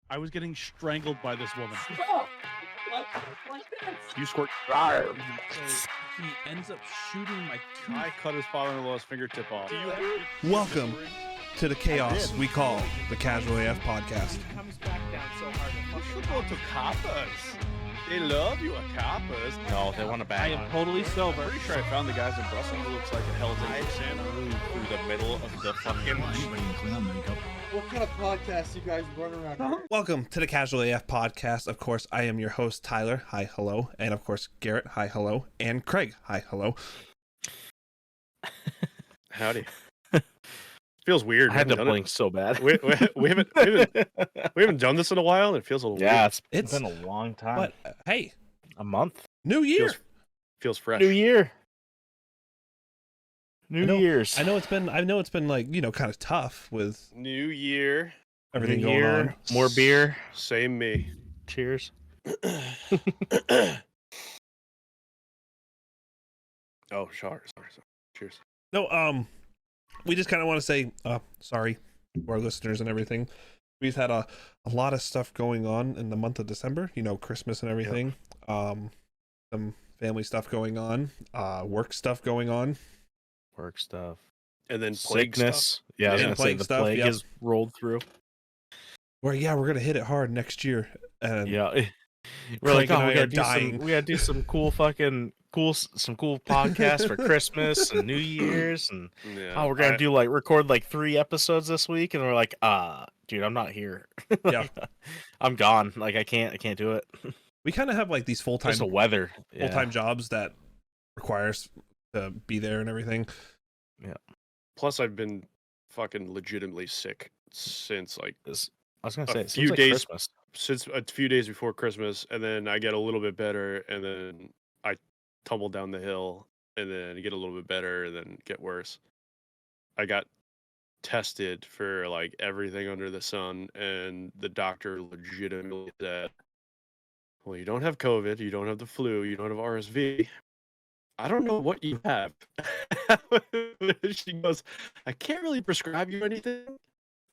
I was getting strangled by this woman. Stop! Like this. You squirt. Rawr. So he ends up shooting my tooth. I cut his father-in-law's fingertip off. Welcome to the chaos we call the Casual AF Podcast. He comes back down so hard. You should go to coppers. They love you at coppers. No, they want to bang. I am totally sober. I'm pretty sure I found the guys in Brussels who looks like a Hell's Angels through the middle of the fucking. What kind of podcast you guys run around here? Welcome to the Casual AF Podcast. Of course, I am your host, Tyler. Hi, hello. And of course, Garrett. Hi, hello. And Craig. Hi, hello. Howdy. Feels weird. I had to blink so bad. We haven't done this in a while, and it feels a little weird. It's been a long time. But hey, a month. New Year. Feels fresh. New Year. New Year's. I know it's been like, kind of tough with New Year. everything New going year, on. more beer. Same me. Cheers. Oh, sorry. Cheers. No, we just kind of want to say sorry to our listeners and everything. We've had a lot of stuff going on in the month of December, Christmas and everything. Yep. Some family stuff going on, work stuff going on. Work stuff. And then plague sickness. Stuff. Yeah, I was And gonna say plague the stuff, plague yep. has rolled through. We're gonna hit it hard next year. And Yeah. We're Craig like, and oh, I we are gotta dying. we gotta do some cool podcasts for Christmas and New Year's, and we're gonna record 3 episodes this week, and we're like, dude, I'm not here. Yeah. I'm gone. I can't do it. we kind of have these full-time Just the weather. full-time jobs that requires to be there and everything. Yeah. Plus, I've been fucking legitimately sick since I was gonna say a it few seems like days Christmas. since a few days before Christmas, and then I get a little bit better, and then I tumble down the hill, and then get a little bit better, and then get worse. I got tested for everything under the sun, and the doctor legitimately said, "Well, you don't have COVID, you don't have the flu, you don't have RSV. I don't know what you have." She goes, "I can't really prescribe you anything."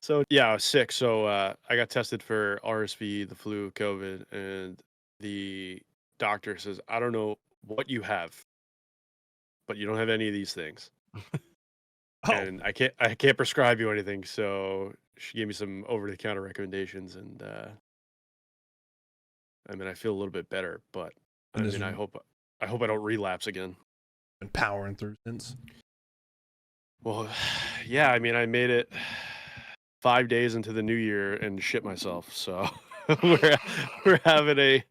So yeah, I was sick. So I got tested for RSV, the flu, COVID, and the doctor says, "I don't know what you have, but you don't have any of these things." And I can't prescribe you anything. So she gave me some over-the-counter recommendations, and I feel a little bit better, but I hope I don't relapse again. And powering through since. Well, yeah, I made it 5 days into the new year and shit myself. So we're having a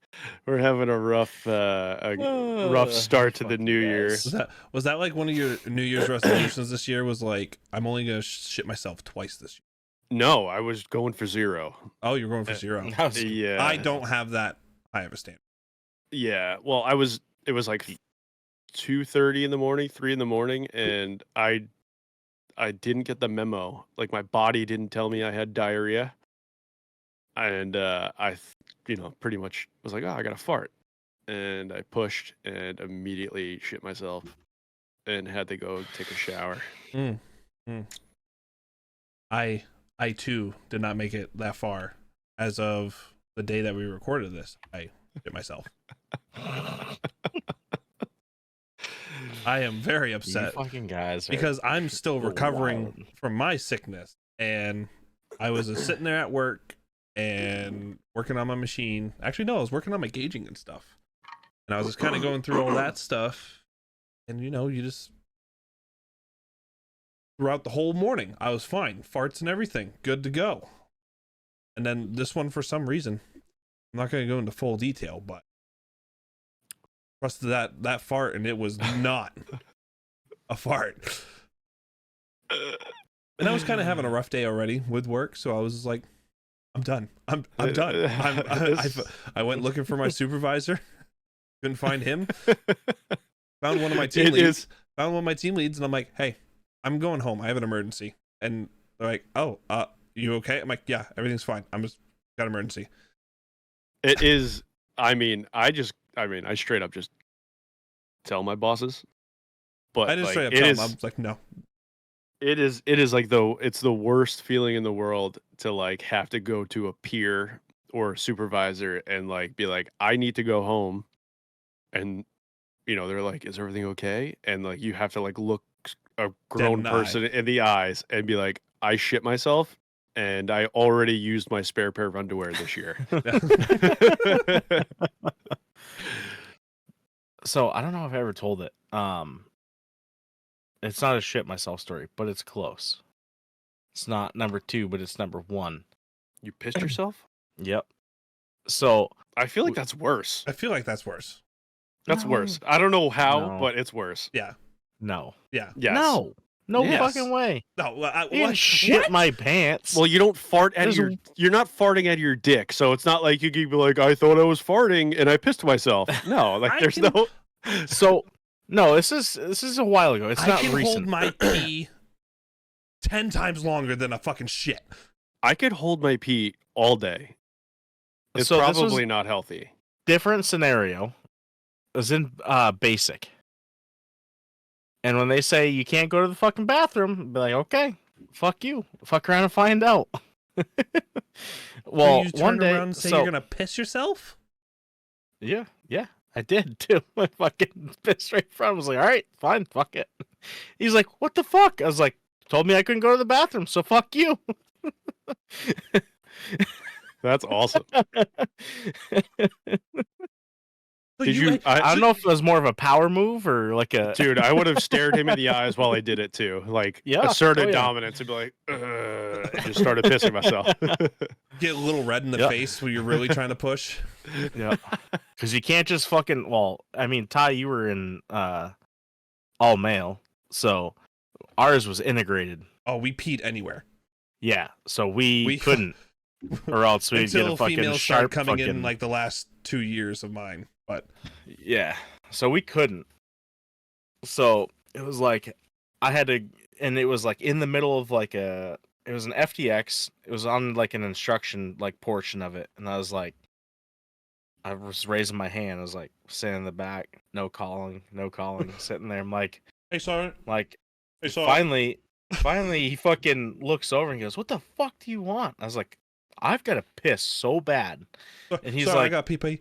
rough rough start to the new year. Was that one of your New Year's resolutions this year? Was I'm only gonna shit myself twice this year? No, I was going for 0. Oh, you're going for 0. Yeah, I don't have that high of a standard. Yeah, well, it was 2:30 in the morning, 3 in the morning, and I didn't get the memo. My body didn't tell me I had diarrhea, and I pretty much was like, "Oh, I got to fart," and I pushed and immediately shit myself, and had to go take a shower. I too did not make it that far. As of the day that we recorded this, I shit myself. I am very upset. You fucking guys because I'm still recovering from my sickness, and I was just sitting there at work and working on my machine. Actually, no, I was working on my gauging and stuff, and I was just kind of going through all that stuff, and you just throughout the whole morning I was fine, farts and everything, good to go. And then this one, for some reason, I'm not going to go into full detail, but trusted that fart, and it was not a fart. And I was kind of having a rough day already with work, so I was just like, I'm done. I'm done. I went looking for my supervisor, couldn't find him. Found one of my team leads. Found one of my team leads, and I'm like, "Hey, I'm going home. I have an emergency." And they're like, "Oh, you okay?" I'm like, "Yeah, everything's fine. I'm just got an emergency." It is. I straight up just tell my bosses. But I just straight up tell them. I was like, "No." It is it's the worst feeling in the world to have to go to a peer or supervisor and like be like, I need to go home, and they're like, is everything okay? And like you have to like look a grown person in the eyes and be like, I shit myself, and I already used my spare pair of underwear this year. So I don't know if I ever told it. It's not a shit myself story, but it's close. It's not number 2, but it's number 1. You pissed yourself? Yep. So I feel like that's worse. I feel like that's worse. That's worse. I don't know how, but it's worse. Yeah. No. Yeah. Yes. No fucking way. No. I didn't shit my pants. Well, you don't fart at you're not farting out of your dick, so it's not like you could be like, I thought I was farting and I pissed myself. No, like there's no. So no, this is a while ago. It's not recent. I can hold my pee 10 times longer than a fucking shit. I could hold my pee all day. It's probably not healthy. Different scenario. It was in basic. And when they say you can't go to the fucking bathroom, be like, okay, fuck you. Fuck around and find out. Well, you one day around and say you're gonna piss yourself? Yeah, I did too. I fucking pissed right in front. I was like, all right, fine, fuck it. He's like, what the fuck? I was like, told me I couldn't go to the bathroom, so fuck you. That's awesome. Did you? I don't know if it was more of a power move or like a. Dude, I would have stared him in the eyes while I did it too. Like asserted dominance and be like, and just started pissing myself. Get a little red in the face when you're really trying to push. Yeah. Because you can't just fucking. Well, I mean, Ty, you were in all male, so ours was integrated. Oh, we peed anywhere. Yeah, so we couldn't, or else we'd get a fucking sharp coming in like the last 2 years of mine. But yeah, so we couldn't. So it was like I had to, and it was like in the middle of like it was an FTX. It was on like an instruction like portion of it, and I was like, I was raising my hand. I was like sitting in the back, no calling, sitting there. I'm like, hey, sorry. Like, hey, sorry. Finally, he fucking looks over and goes, "What the fuck do you want?" I was like, "I've got to piss so bad," and he's sorry, like, "I got pee."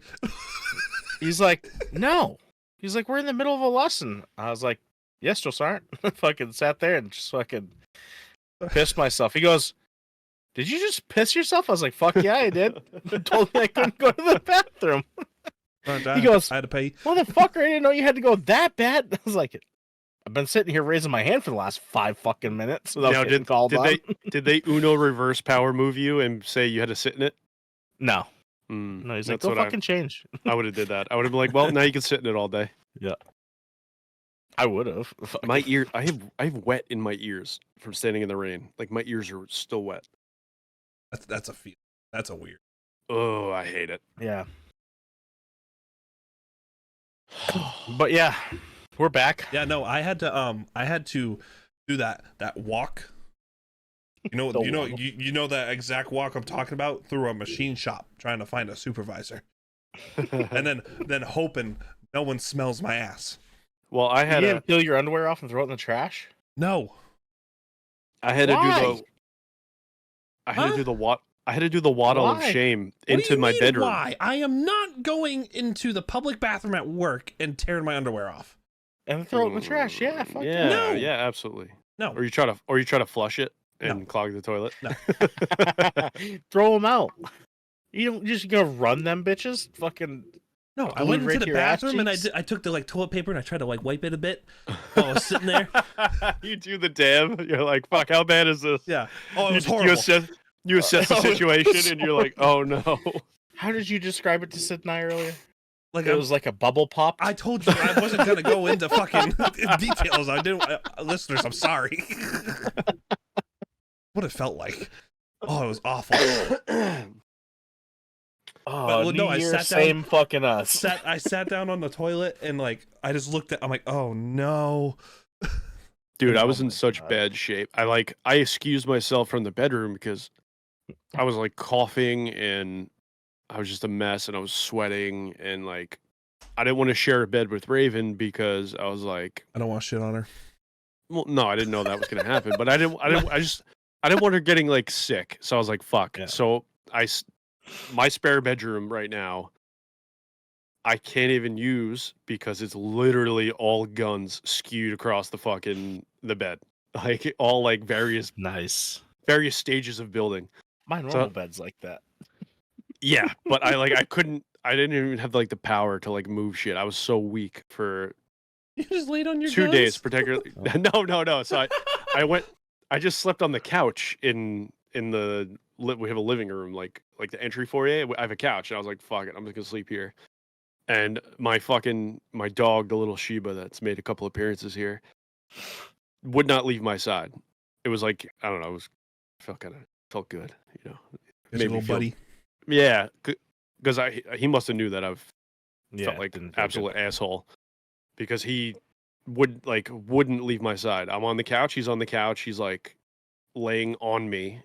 He's like, no. He's like, we're in the middle of a lesson. I was like, yes, Joe Sargent. Fucking sat there and just fucking pissed myself. He goes, did you just piss yourself? I was like, fuck yeah, I did. He told me I couldn't go to the bathroom. He goes, I had to pee. Motherfucker, I didn't know you had to go that bad. I was like, I've been sitting here raising my hand for the last 5 fucking minutes without getting called on. Did they Uno reverse power move you and say you had to sit in it? No. No, he's like, go fucking change. I would have did that. I would have been like, well, now you can sit in it all day. Yeah. I would have. My ear, I have wet in my ears from standing in the rain. Like my ears are still wet. That's a feel. That's a weird. Oh, I hate it. Yeah. But yeah, we're back. Yeah, no, I had to do that walk. You know that exact walk I'm talking about, through a machine shop trying to find a supervisor. and then hoping no one smells my ass. Well, I had to peel your underwear off and throw it in the trash? No. I had to do the waddle of shame into my bedroom. Why? I am not going into the public bathroom at work and tearing my underwear off. And throw it in the trash. Yeah, fuck yeah. No. Yeah, absolutely. No. Or you try to flush it and clog the toilet. No. Throw them out. You're just gonna run them bitches? Fucking. No, I went into the bathroom and I took the toilet paper and I tried to wipe it a bit while I was sitting there. You do the dam. You're like, fuck, how bad is this? Yeah. Oh, it was horrible. You assess the situation and you're like, oh no. How did you describe it to Sid and I earlier? Like it was like a bubble pop. I told you I wasn't gonna go into fucking details. I didn't. Listeners, I'm sorry. What it felt like. Oh, it was awful. Oh, no, I sat down. Same fucking us. I sat down on the toilet and like I just looked at. I'm like, oh no. Dude, I was in such bad shape. I excused myself from the bedroom because I was like coughing and I was just a mess and I was sweating and like I didn't want to share a bed with Raven because I was like, I don't want shit on her. Well, no, I didn't know that was gonna happen, but I didn't want her getting like sick. So I was like, fuck. Yeah. So I my spare bedroom right now, I can't even use because it's literally all guns skewed across the bed, like all like various Nice. stages of building. My normal bed's like that. Yeah, but I didn't even have like the power to like move shit. I was so weak for You just laid on your 2 guns? days, particularly. No. So I just slept on the couch in the we have a living room, like the entry foyer. I have a couch, and I was like, "Fuck it, I'm just gonna sleep here." And my dog, the little Shiba that's made a couple appearances here, would not leave my side. It was like, I don't know, felt good, you know. There's a Made me little feel, buddy. yeah, because he must have knew that I've felt like didn't an feel absolute good. asshole, because he wouldn't leave my side. I'm on the couch, he's on the couch, he's like laying on me,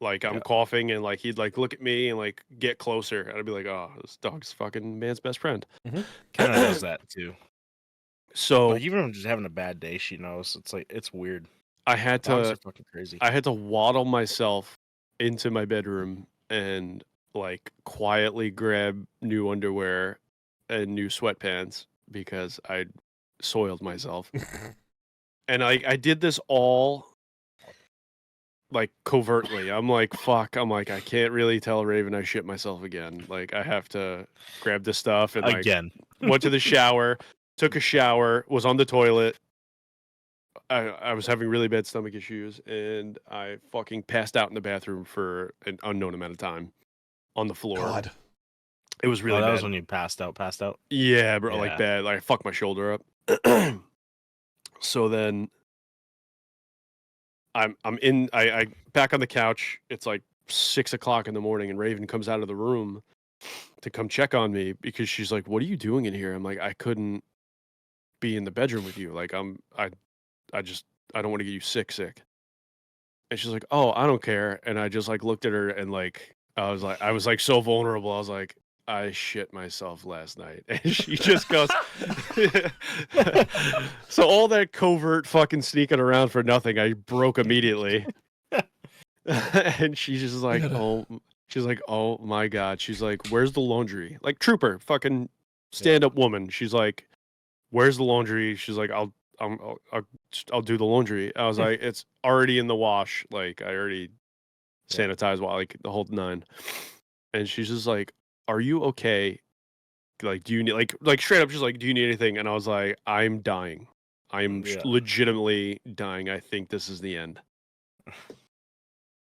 like I'm coughing, and like he'd like look at me and like get closer, and I'd be like, oh, this dog's fucking man's best friend. Kind of does that too. So Like, even if I'm just having a bad day, she knows. It's like, it's weird. I had Dogs to are fucking crazy. waddle myself into my bedroom and like quietly grab new underwear and new sweatpants because I soiled myself. And I did this all like covertly. I'm like, fuck. I'm like, I can't really tell Raven I shit myself again. Like, I have to grab this stuff and like Again. went to the shower, took a shower, was on the toilet. I was having really bad stomach issues, and I fucking passed out in the bathroom for an unknown amount of time on the floor. God. It was really that bad. was when you passed out. Yeah, bro, Yeah. like bad. Like I fucked my shoulder up. So then I'm I back on the couch. It's like 6 o'clock in the morning, and Raven comes out of the room to come check on me because she's like, "What are you doing in here?" I'm like, "I couldn't be in the bedroom with you. Like I don't want to get you sick." And she's like, "Oh, I don't care." And I just like looked at her and like I was like so vulnerable. I was like, "I shit myself last night." And she just goes, so all that covert fucking sneaking around for nothing, I broke immediately. And she's just like, "Oh my God." She's like, "Where's the laundry?" Like trooper, fucking stand up woman. She's like, "Where's the laundry?" She's like, I'll do the laundry." I was like, "It's already in the wash. Like I already sanitized like the whole nine." And she's just like, "Are you okay? Like, do you need like straight up?" She's like, "Do you need anything?" And I was like, "I'm dying. I'm legitimately dying. I think this is the end."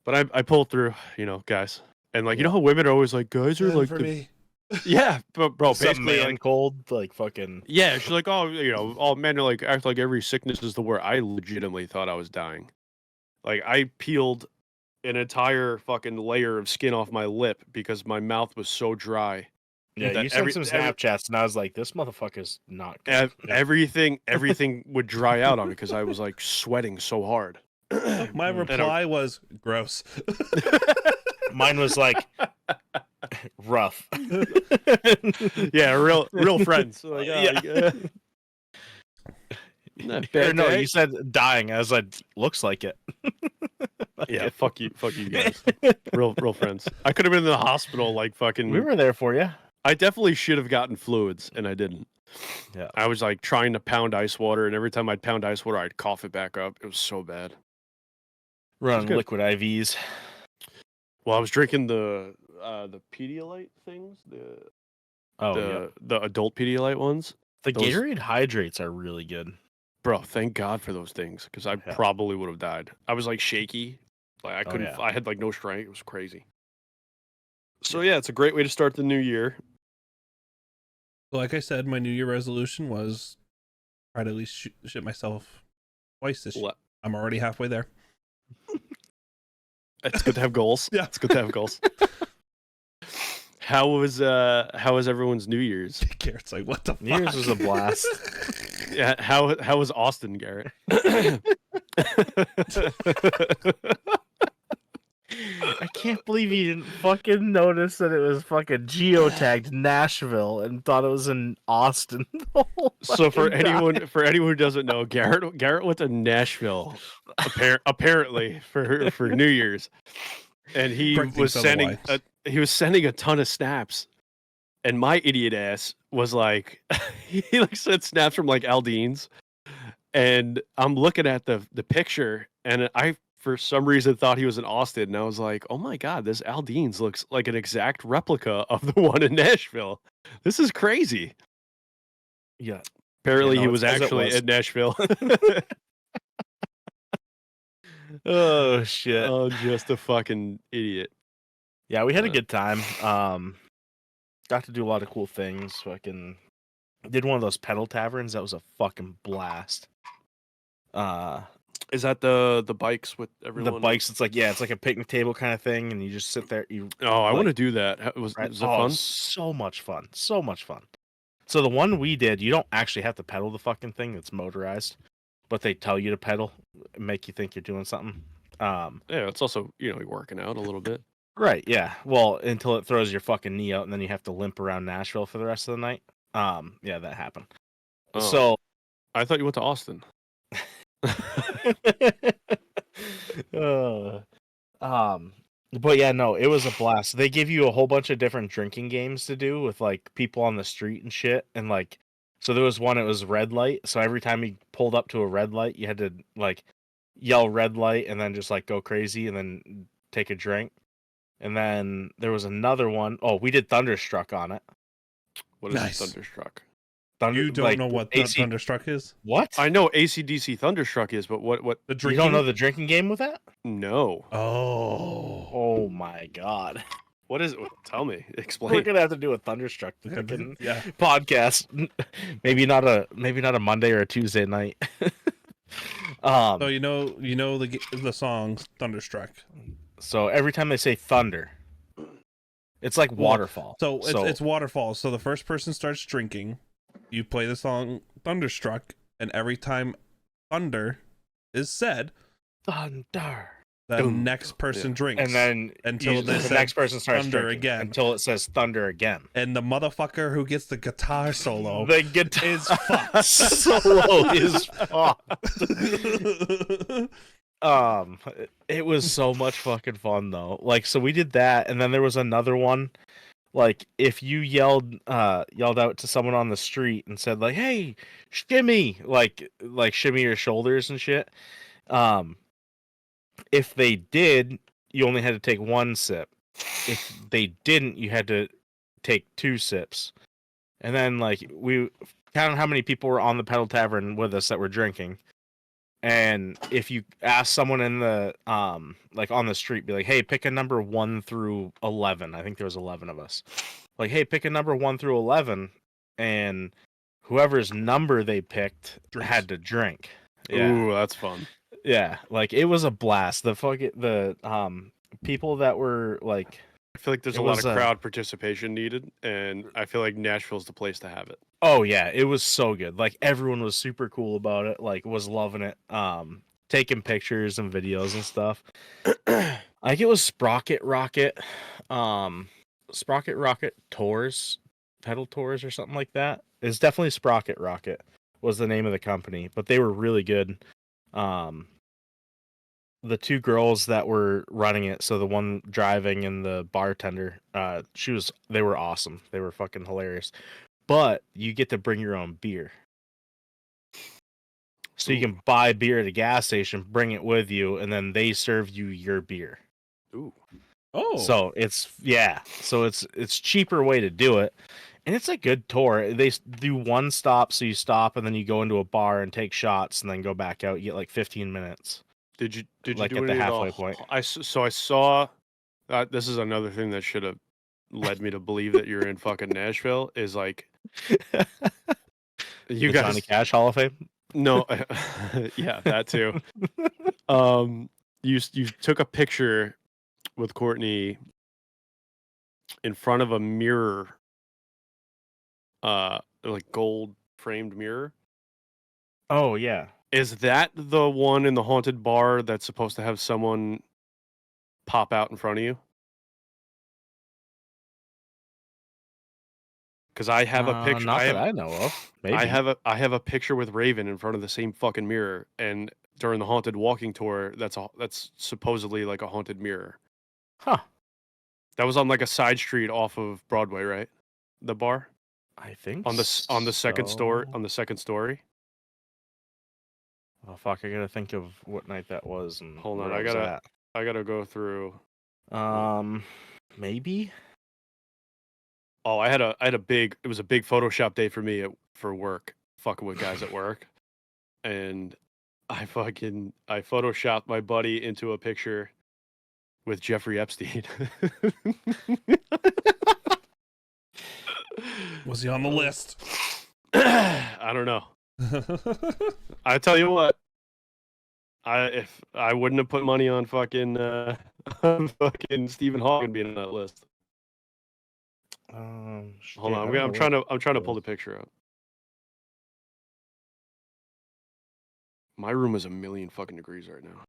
But I pulled through, guys. And like, you know how women are always like, guys are like for me. Yeah, but bro, Some basically man like, cold, like fucking. yeah, she's like, "Oh, all men are like act like every sickness is the word." I legitimately thought I was dying. Like I peeled an entire fucking layer of skin off my lip because my mouth was so dry. Yeah, that you sent some Snapchats, and I was like, "This motherfucker's not good." everything would dry out on me because I was like sweating so hard. My reply was gross. Mine was like rough. Yeah, real friends. Like, Yeah. bad no, day. you said dying. I was like, looks like it. Yeah, fuck you guys. Real friends. I could have been in the hospital like fucking. We were there for you. I definitely should have gotten fluids, and I didn't. Yeah. I was like trying to pound ice water, and every time I'd pound ice water, I'd cough it back up. It was so bad. Run liquid IVs. Well, I was drinking the Pedialyte things, the adult Pedialyte ones. The Gatorade hydrates are really good. Bro, thank God for those things, because I probably would have died. I was like shaky, like I couldn't. I had like no strength. It was crazy. So yeah, it's a great way to start the new year. Like I said, my New Year resolution was try to at least shit myself twice this year. I'm already halfway there. It's good to have goals. Yeah, it's good to have goals. How was everyone's New Year's? Garrett's like, what the fuck? New Year's was a blast. Yeah, how was Austin, Garrett? I can't believe you didn't fucking notice that it was fucking geotagged Nashville and thought it was in Austin. So for anyone who doesn't know, Garrett went to Nashville apparently for New Year's. and he Correcting was Southern sending a ton of snaps, and my idiot ass was like, he like sent snaps from like Aldean's, and I'm looking at the picture, and I for some reason thought he was in Austin, and I was like, oh my god, this Aldean's looks like an exact replica of the one in Nashville. This is crazy. Yeah. Apparently, no, he it's was 'cause it actually was. in Nashville. Oh shit. Oh, just a fucking idiot. Yeah, we had a Uh, good time. Got to do a lot of cool things. Fucking did one of those pedal taverns. That was a fucking blast. Is that the bikes with The everyone? bikes. It's like a picnic table kind of thing, and you just sit there. You Oh, I like, want to do that. Was right? it fun? So much fun. So much fun. So the one we did, you don't actually have to pedal the fucking thing. It's motorized, but they tell you to pedal, make you think you're doing something. Yeah, it's also you're working out a little bit. Right, yeah. Well, until it throws your fucking knee out, and then you have to limp around Nashville for the rest of the night. Yeah, that happened. Oh, So, I thought you went to Austin. uh, but yeah, no, it was a blast. They give you a whole bunch of different drinking games to do with like people on the street and shit, and like, so there was one. It was red light. So every time you pulled up to a red light, you had to like yell red light, and then just like go crazy, and then take a drink. And then there was another one. Oh, we did Thunderstruck on it. What is Nice. Thunderstruck? You don't know what Thunderstruck is? What? I know AC/DC Thunderstruck is, but what? The You drinking? don't know the drinking game with that? No. Oh. Oh my god. What is it? Tell me. We're Explain. gonna have to do a Thunderstruck fucking Yeah. podcast. Maybe not a Monday or a Tuesday night. So you know the song Thunderstruck. So every time they say thunder, it's like waterfall. So it's waterfall. So the first person starts drinking, you play the song Thunderstruck, and every time thunder is said, thunder. the next person drinks. And then until the they next person starts thunder drinking again. until it says thunder again. And the motherfucker who gets the guitar solo The guitar is fucked. solo is fucked. It was so much fucking fun though. Like, so we did that, and then there was another one. Like, if you yelled out to someone on the street and said like, "Hey, shimmy!" like shimmy your shoulders and shit. If they did, you only had to take one sip. If they didn't, you had to take 2 sips. And then like we counted how many people were on the pedal tavern with us that were drinking. And if you ask someone in the like on the street, be like, "Hey, pick a number 1 through 11." I think there was 11 of us. Like, "Hey, pick a number 1 through 11," and whoever's number they picked had to drink. Yeah. Ooh, that's fun. Yeah, like it was a blast. The people that were like, I feel like there's It a lot was, of crowd participation needed, and I feel like Nashville's the place to have it. oh yeah, it was so good. Like everyone was super cool about it. Like was loving it. Taking pictures and videos and stuff. Like it was Sprocket Rocket Tours, Pedal Tours or something like that. It's definitely Sprocket Rocket was the name of the company, but they were really good. The 2 girls that were running it, so the one driving and the bartender, they were awesome. They were fucking hilarious. But you get to bring your own beer. So you can buy beer at a gas station, bring it with you, and then they serve you your beer. Ooh. Oh. So it's cheaper way to do it. And it's a good tour. They do one stop, so you stop and then you go into a bar and take shots and then go back out. You get like 15 minutes. Did you Like do at the any of halfway point. I saw. This is another thing that should have led me to believe that you're in fucking Nashville. Is like you The guys. Johnny Cash Hall of Fame? No, yeah, that too. You took a picture with Courtney in front of a mirror, like gold framed mirror. Oh yeah. Is that the one in the haunted bar that's supposed to have someone pop out in front of you? Because I have a picture. Not that I know of. Maybe. I have a picture with Raven in front of the same fucking mirror, and during the haunted walking tour, that's supposedly like a haunted mirror. Huh. That was on like a side street off of Broadway, right? The bar I think on the second so. second story. Oh fuck! I gotta think of what night that was and Hold on, where I was at. I gotta go through. Maybe. Oh, I had a big. It was a big Photoshop day for me for work, fucking with guys at work, and I photoshopped my buddy into a picture with Jeffrey Epstein. Was he on the list? I don't know. I tell you what, if I wouldn't have put money on fucking on fucking Stephen Hawking being on that list. Hold on, I'm trying to pull the picture up. My room is 1,000,000 fucking degrees right now.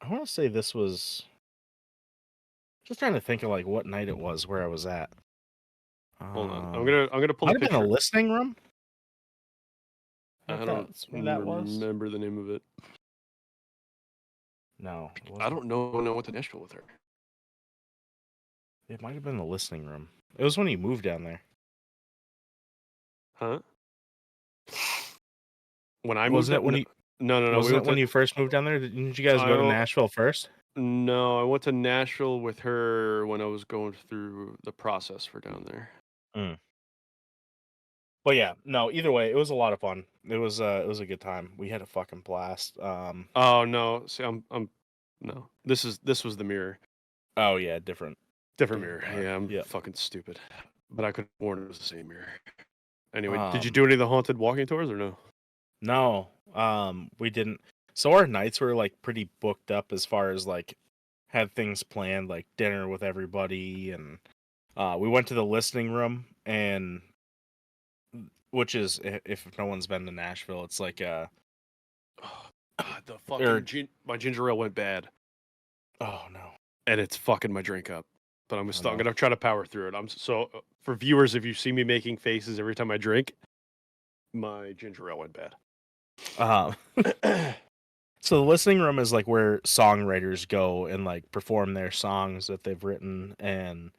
I want to say this was. Just trying to think of like what night it was where I was at. Hold on, I'm gonna pull the Might have picture. been a listening room. I don't remember the name of it. No, I don't know when I went to Nashville with her. It might have been the listening room. It was when you moved down there. Huh? When I moved, Wasn't it when you? No. Wasn't it when you first moved down there? Didn't you guys go to Nashville first? No, I went to Nashville with her when I was going through the process for down there. But yeah, no. Either way, it was a lot of fun. It was a good time. We had a fucking blast. Oh no, see, I'm no. This was the mirror. Oh yeah, different mirror. Yeah, I'm fucking stupid. But I could have sworn it was the same mirror. Anyway, did you Um, do any of the haunted walking tours or no? No, we didn't. So our nights were like pretty booked up as far as like had things planned, like dinner with everybody, and we went to the listening room, and which is if no one's been to Nashville, it's like Oh, God, the fucking my ginger ale went bad, oh no, and it's fucking my drink up. But I'm no. gonna try to power through it. For viewers, if you see me making faces every time I drink, my ginger ale went bad. So the listening room is like where songwriters go and like perform their songs that they've written, and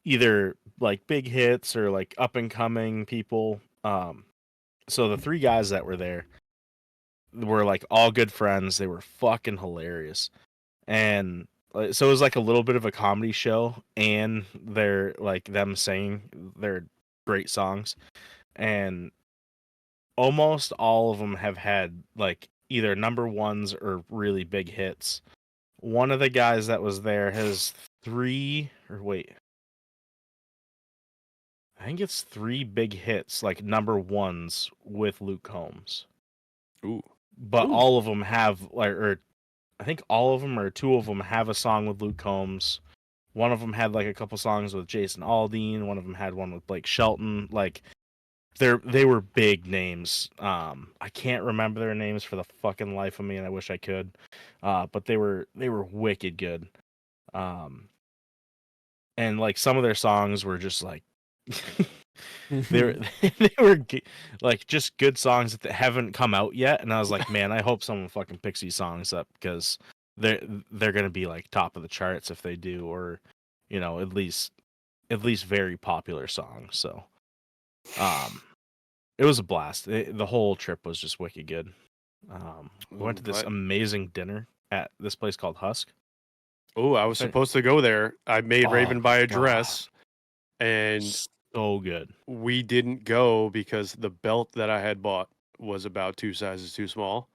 either like big hits or like up and coming people. So the three guys that were there were like all good friends. They were fucking hilarious, and so it was like a little bit of a comedy show, and they're like them saying their great songs, and almost all of them have had like either number ones or really big hits. One of the guys that was there has I think it's 3 big hits, like number ones with Luke Combs. Ooh. But all of them have like, or I think all of them or 2 of them have a song with Luke Combs. One of them had like a couple songs with Jason Aldean. One of them had one with Blake Shelton. Like they were big names. I can't remember their names for the fucking life of me, and I wish I could. But they were wicked good. And like some of their songs were just like they were like just good songs that haven't come out yet, and I was like, man, I hope someone fucking picks these songs up because they're gonna be like top of the charts if they do, or you know, at least very popular songs. So it was a blast. The whole trip was just wicked good. We went to this amazing dinner at this place called Husk. Oh, I was supposed to go there. I made Raven buy a dress, and so good. We didn't go because the belt that I had bought was about 2 sizes too small,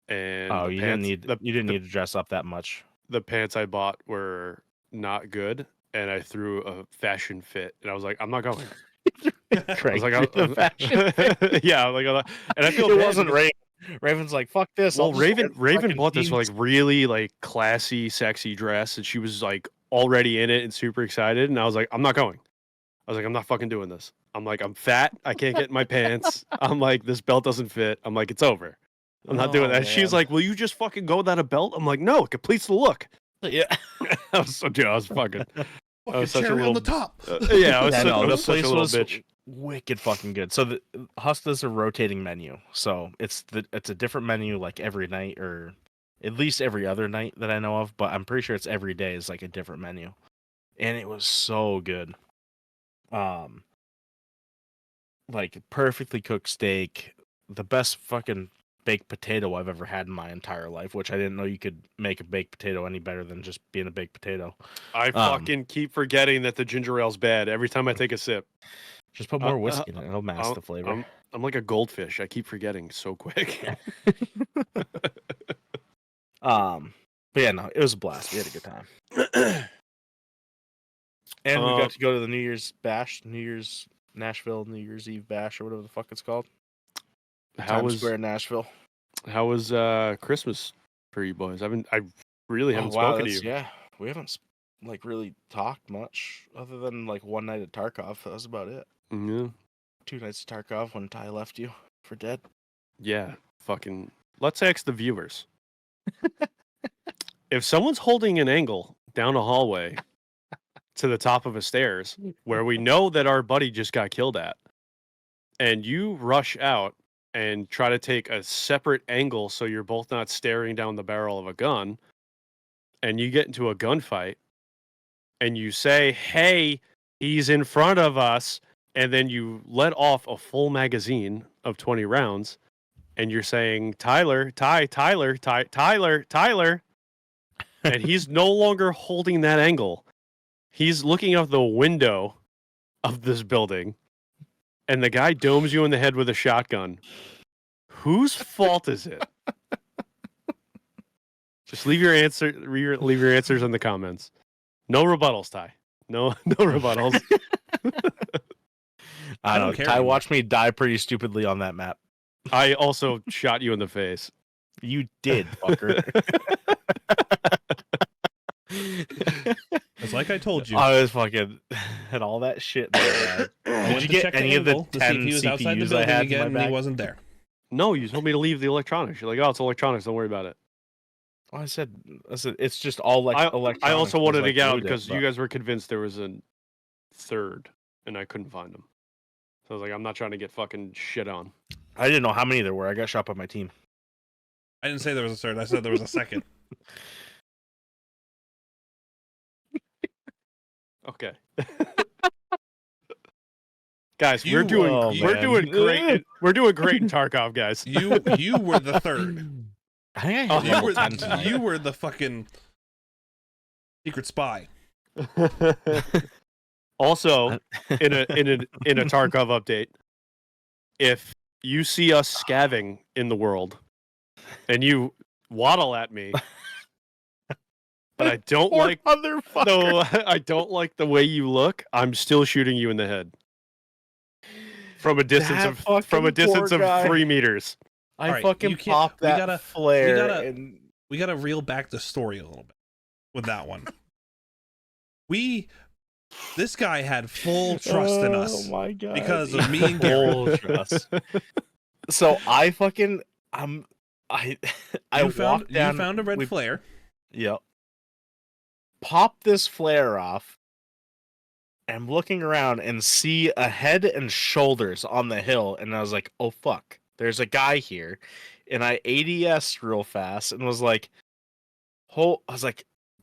and you didn't need to dress up that much. The pants I bought were not good, and I threw a fashion fit, and I was like, I'm not going. I was like, the fashion fit. Yeah, like, and I feel it wasn't Raven. Raven's like, fuck this. Well, Raven bought this like really like classy, sexy dress, and she was like already in it and super excited, and I was like, I'm not going. I was like, I'm not fucking doing this. I'm like, I'm fat. I can't get in my pants. I'm like, this belt doesn't fit. I'm like, it's over. I'm not doing that. She's like, will you just fucking go without a belt? I'm like, no, it completes the look. Yeah. I was such I was such a little on the top. Yeah, I was such a little bitch. Wicked fucking good. So the Husk does a rotating menu. So it's a different menu like every night, or at least every other night that I know of, but I'm pretty sure it's every day is like a different menu. and it was so good. Like perfectly cooked steak, the best fucking baked potato I've ever had in my entire life, which I didn't know you could make a baked potato any better than just being a baked potato. I fucking keep forgetting that the ginger ale's bad every time I take a sip. Just put more whiskey in it, it'll mask the flavor. I'm like a goldfish. I keep forgetting so quick. But yeah, no, it was a blast. We had a good time. And we got to go to the New Year's bash, Nashville New Year's Eve bash, or whatever the fuck it's called. Times Square, Nashville. How was Christmas for you boys? I really haven't spoken to you. Yeah, we haven't like really talked much other than like one night at Tarkov. That was about it. Yeah. 2 nights at Tarkov when Ty left you for dead. Yeah, fucking. Let's ask the viewers. If someone's holding an angle down a hallway to the top of a stairs where we know that our buddy just got killed at, and you rush out and try to take a separate angle so you're both not staring down the barrel of a gun, and you get into a gunfight, and you say, "Hey, he's in front of us," and then you let off a full magazine of 20 rounds, and you're saying, Tyler, and he's no longer holding that angle. He's looking out the window of this building, and the guy domes you in the head with a shotgun. Whose fault is it? Just leave your answers in the comments. No rebuttals, Ty. No rebuttals. I don't care. Ty watched me die pretty stupidly on that map. I also shot you in the face. You did, fucker. It's like I told you. I was fucking had all that shit there. Did you get any of the 10 CPUs I had again, and he wasn't there? No, you told me to leave the electronics. You're like, oh, it's electronics. Don't worry about it. Oh, I said it's just all electronics. I also wanted to get out because you guys were convinced there was a third, and I couldn't find them. So I was like, I'm not trying to get fucking shit on. I didn't know how many there were. I got shot by my team. I didn't say there was a third. I said there was a second. Okay. Guys, we're doing great. We're doing great in Tarkov, guys. You were the third. You were the fucking secret spy. Also, in a Tarkov update, if you see us scavenging in the world and you waddle at me, but I don't like I don't like the way you look, I'm still shooting you in the head from a distance of 3 meters. I fucking popped that flare. We gotta reel back the story a little bit with that one. This guy had full trust in us. Oh my god! Because of me and Gary. Trust. So I fucking I walked down. You found a red flare. Yep. Pop this flare off. I'm looking around and see a head and shoulders on the hill, and I was like, "Oh fuck, there's a guy here." And I ADS'd real fast and was like,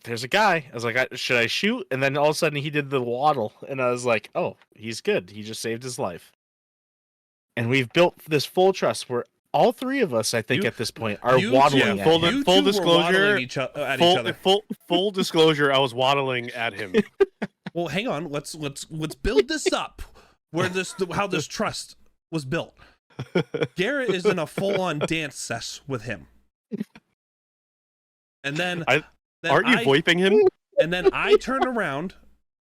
there's a guy. I was like, should I shoot? And then all of a sudden he did the waddle, and I was like, oh, he's good. He just saved his life. And we've built this full trust where all three of us, I think, at this point, are waddling. Yeah, full disclosure. Full disclosure. I was waddling at him. Well, hang on. Let's build this up. How this trust was built. Garrett is in a full-on dance session with him, and then aren't you VoIPing him? And then I turn around,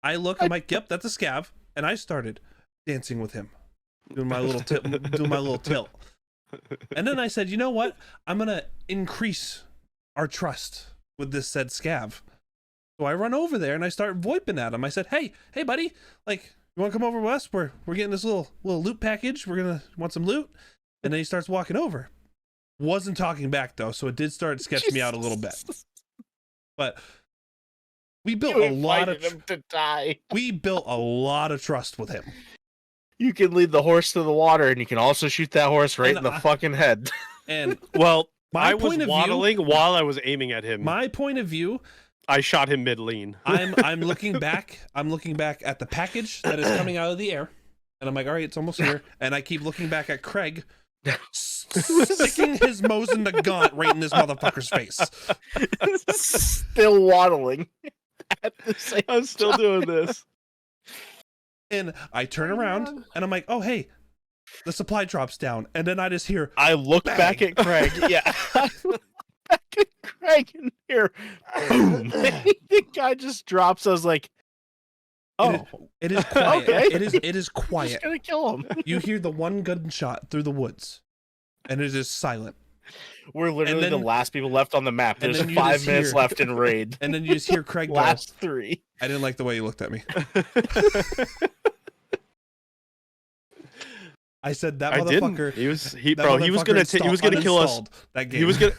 I look, I'm like, yep, that's a scav, and I started dancing with him, doing my little tilt. And then I said, you know what? I'm gonna increase our trust with this said scav. So I run over there and I start VoIPing at him. I said, hey, buddy, like, you want to come over with us? We're getting this little loot package. We're gonna want some loot. And then he starts walking over. Wasn't talking back though, so it did start sketching me out a little bit. But we built a lot of him to die. We built a lot of trust with him. You can lead the horse to the water, and you can also shoot that horse right in the fucking head. And well, I was waddling while I was aiming at him. My point of view I shot him mid lean. I'm looking back. I'm looking back at the package that is coming out of the air, and I'm like, all right, it's almost here. And I keep looking back at Craig, sticking his Mosin the Gaunt right in this motherfucker's face. Still waddling. At the same I'm still doing this. And I turn around, and I'm like, oh hey, the supply drops down, and then I just hear. I look bang. back at Craig. Yeah. I look back at Craig and hear boom. The guy just drops. I was like, oh, It is quiet. Okay. It is I'm quiet. just gonna kill him. You hear the one gunshot through the woods, and it is silent. We're literally then- the last people left on the map. and There's then you 5 just minutes hear- left in raid. And then you just hear Craig go, Last 3. I didn't like the way you looked at me. I said that I didn't. motherfucker. He was that he was motherfucker gonna kill us. uninstalled that game. He was gonna.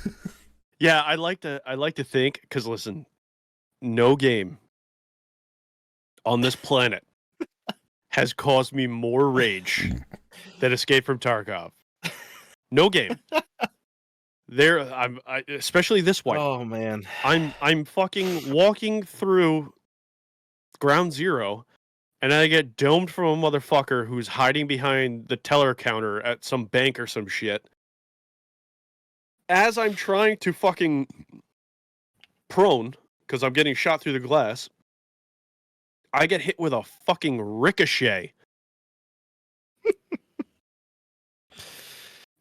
Yeah, I like to think, because listen, no game on this planet has caused me more rage than Escape from Tarkov. No game. Especially this wipe. Oh man. I'm fucking walking through ground zero, and I get domed from a motherfucker who's hiding behind the teller counter at some bank or some shit. As I'm trying to fucking prone, because I'm getting shot through the glass, I get hit with a fucking ricochet.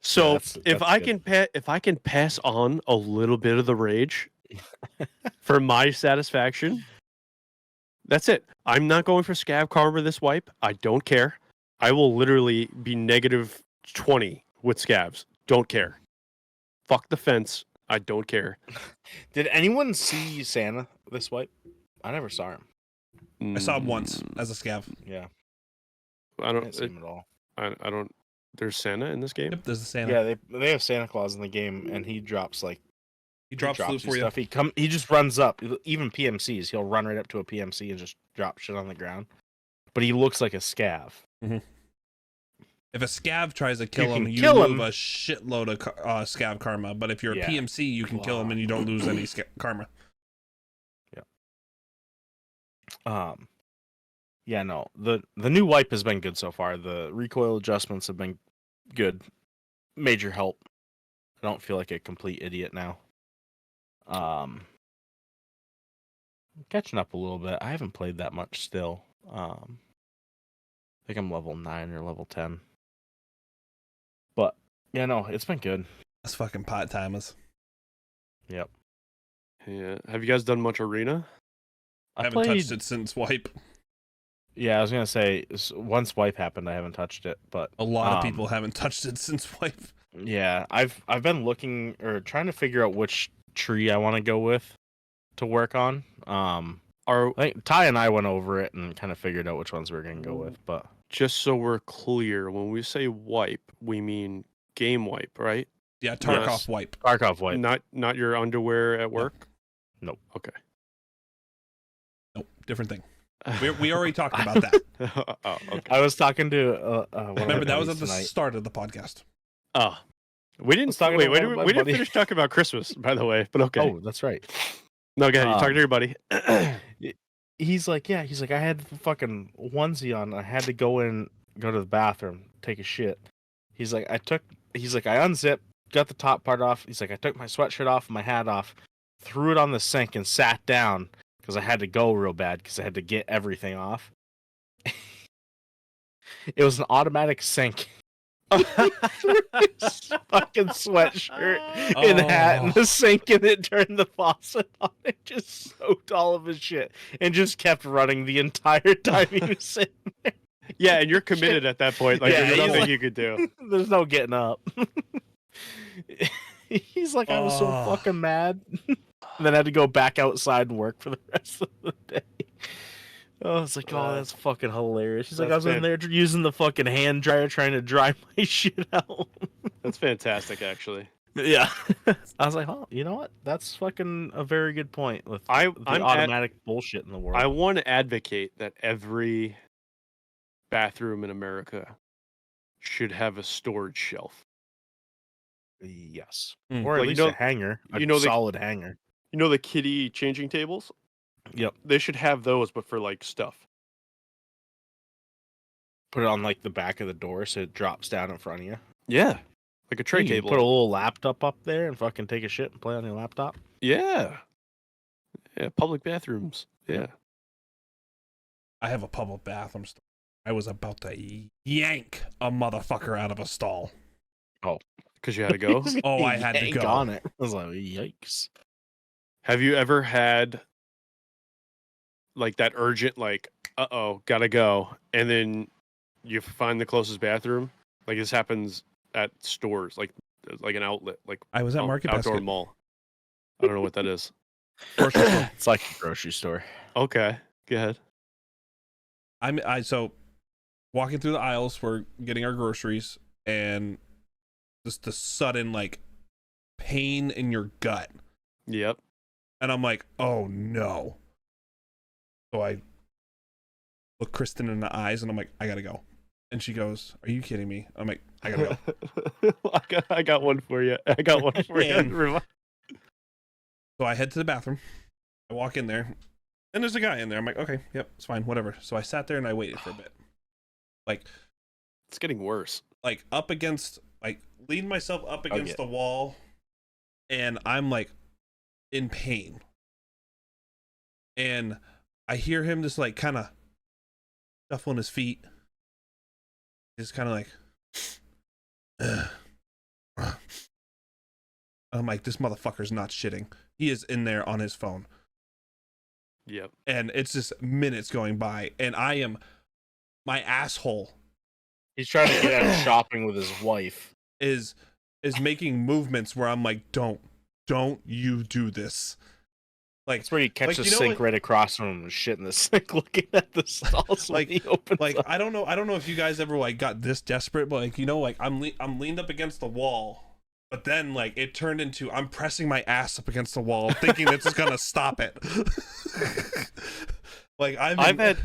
So That's if I good. can pass on a little bit of the rage for my satisfaction, that's it. I'm not going for scav karma this wipe. I don't care. I will literally be negative 20 with scavs. Don't care. Fuck the fence. I don't care. Did anyone see Santa this wipe? I never saw him. I saw him once as a scav. Yeah, I I don't. didn't see him at all. I don't. There's Santa in this game. Yep, there's a Santa. Yeah, they have Santa Claus in the game, and he drops like he drops loot for you. stuff. He just runs up. Even PMCs, he'll run right up to a PMC and just drop shit on the ground. But he looks like a scav. If a scav tries to kill You him, can you kill move him. a shitload of scav karma. But if you're a Yeah. PMC, you can kill him and you don't lose any karma. Yeah, no. The new wipe has been good so far. The recoil adjustments have been good. Major help. I don't feel like a complete idiot now. I'm catching up a little bit. I haven't played that much still. I think I'm level 9 or level 10. But yeah, no, it's been good. That's fucking pot timers. Yep. Yeah. Have you guys done much arena? I haven't touched it since wipe. Yeah, I was gonna say once wipe happened, I haven't touched it, but A lot of people haven't touched it since wipe. yeah, I've been looking or trying to figure out which tree I want to go with to work on. I think Ty and I went over it and kind of figured out which ones we were gonna go with. But Just so we're clear, when we say wipe, we mean game wipe, right? Yeah, Tarkov Yes. wipe. Tarkov wipe. Not your underwear at work. Nope. Okay. Nope, different thing. We already talked about that. Oh, okay. I was talking to one of Remember, my that was at buddies the tonight. start of the podcast. Oh, we didn't was talking wait. to We one of my didn't buddies. finish talking about Christmas, by the way. But okay. Oh, that's right. No, go ahead. You talking to your buddy. He's like, I had the fucking onesie on. I had to go to the bathroom, take a shit. He's like, I unzipped, got the top part off. He's like, I took my sweatshirt off, my hat off, threw it on the sink, and sat down because I had to go real bad because I had to get everything off. It was an automatic sink. His fucking sweatshirt and hat in the sink, and it turned the faucet on. It just soaked all of his shit and just kept running the entire time he was sitting there. Yeah, and you're committed at that point. Like Yeah, there's he's nothing like- you could do. There's no getting up. He's like, I was so Oh. fucking mad. And then I had to go back outside and work for the rest of the day. I was like, oh, that's fucking hilarious. She's like, I That's was in there using the fucking hand dryer trying to dry my shit out. That's fantastic, actually. Yeah. I was like, oh, you know what? That's fucking a very good point with I'm automatic bullshit in the world. I want to advocate that every bathroom in America should have a storage shelf. Yes. Mm. Or at Like, least a hanger. A you know the- solid hanger. You know the kitty changing tables? Yep. They should have those, but for like stuff. Put it on like the back of the door so it drops down in front of you. Yeah, like a tray You can table. put a little laptop up there and fucking take a shit and play on your laptop. Yeah. Yeah, public bathrooms. Yeah. I have a public bathroom stall. I was about to yank a motherfucker out of a stall. Because you had to go. Oh, I had to Yank go. on it. I was like, yikes. Have you ever had like that urgent, like, gotta go, and then you find the closest bathroom? Like this happens at stores, like an outlet, like I was at Market outdoor Basket. mall. I don't know what that is. Grocery store. It's like a grocery store. Okay, go ahead. So walking through the aisles, we're getting our groceries, and just the sudden like pain in your gut, Yep. and I'm like, oh no. So I look Kristen in the eyes, and I'm like, I gotta go. And she goes, "Are you kidding me?" I'm like, I gotta go. I got one for you. I got one for you. So I head to the bathroom. I walk in there, and there's a guy in there. I'm like, okay, yep, it's fine, whatever. So I sat there and I waited for a bit. Like, It's getting worse. like up against, like, leaned myself up against the wall, and I'm like in pain. And I hear him just like kind of shuffling his feet. He's kind of like, I'm like, this motherfucker's not shitting. He is in there on his phone. Yep. And it's just minutes going by, and I am, my asshole He's trying to get out of shopping with his wife. is making movements where I'm like, don't you do this. Like, That's where you catch like, the you know, sink like- right across from him and shit in the sink looking at the stalls Like- when he opens like up. I don't know if you guys ever like got this desperate, but like, you know, like I'm leaned up against the wall, but then like it turned into I'm pressing my ass up against the wall thinking this is gonna stop it. Like I've had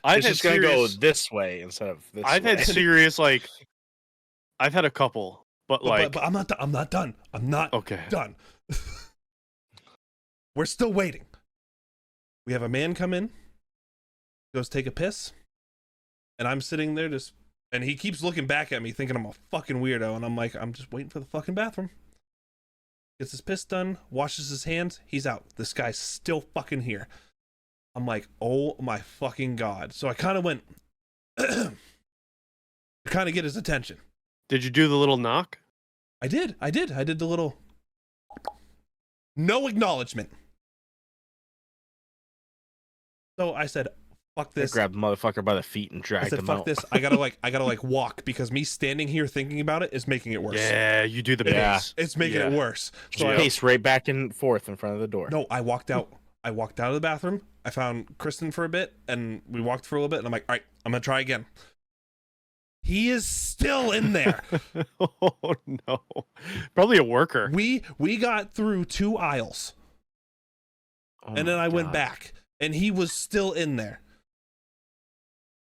It's just gonna go serious, this way instead of this I've way. had serious, like, I've had a couple, but like, but I'm not done. I'm not okay. done. We're still waiting. We have a man come in, goes take a piss, and I'm sitting there just, and he keeps looking back at me thinking I'm a fucking weirdo, and I'm like, I'm just waiting for the fucking bathroom. Gets his piss done, washes his hands, he's out. This guy's still fucking here. I'm like, oh my fucking god. So I kind of went to kind of get his attention. Did you do the little knock? I did the little no acknowledgement. So I said, fuck I this. grabbed the motherfucker by the feet and I dragged said, him fuck out. this. I gotta walk because me standing here thinking about it is making it worse. Yeah, you do the Yeah. pace. It's making it Yeah. worse. So So I I, paced right back and forth in front of the door. no, I walked out. I walked out of the bathroom. I found Kristen for a bit, and we walked for a little bit, and I'm like, all right, I'm gonna try again. He is still in there. Oh no, probably a worker. We got through 2 aisles, Oh and then my I went God. back, and he was still in there.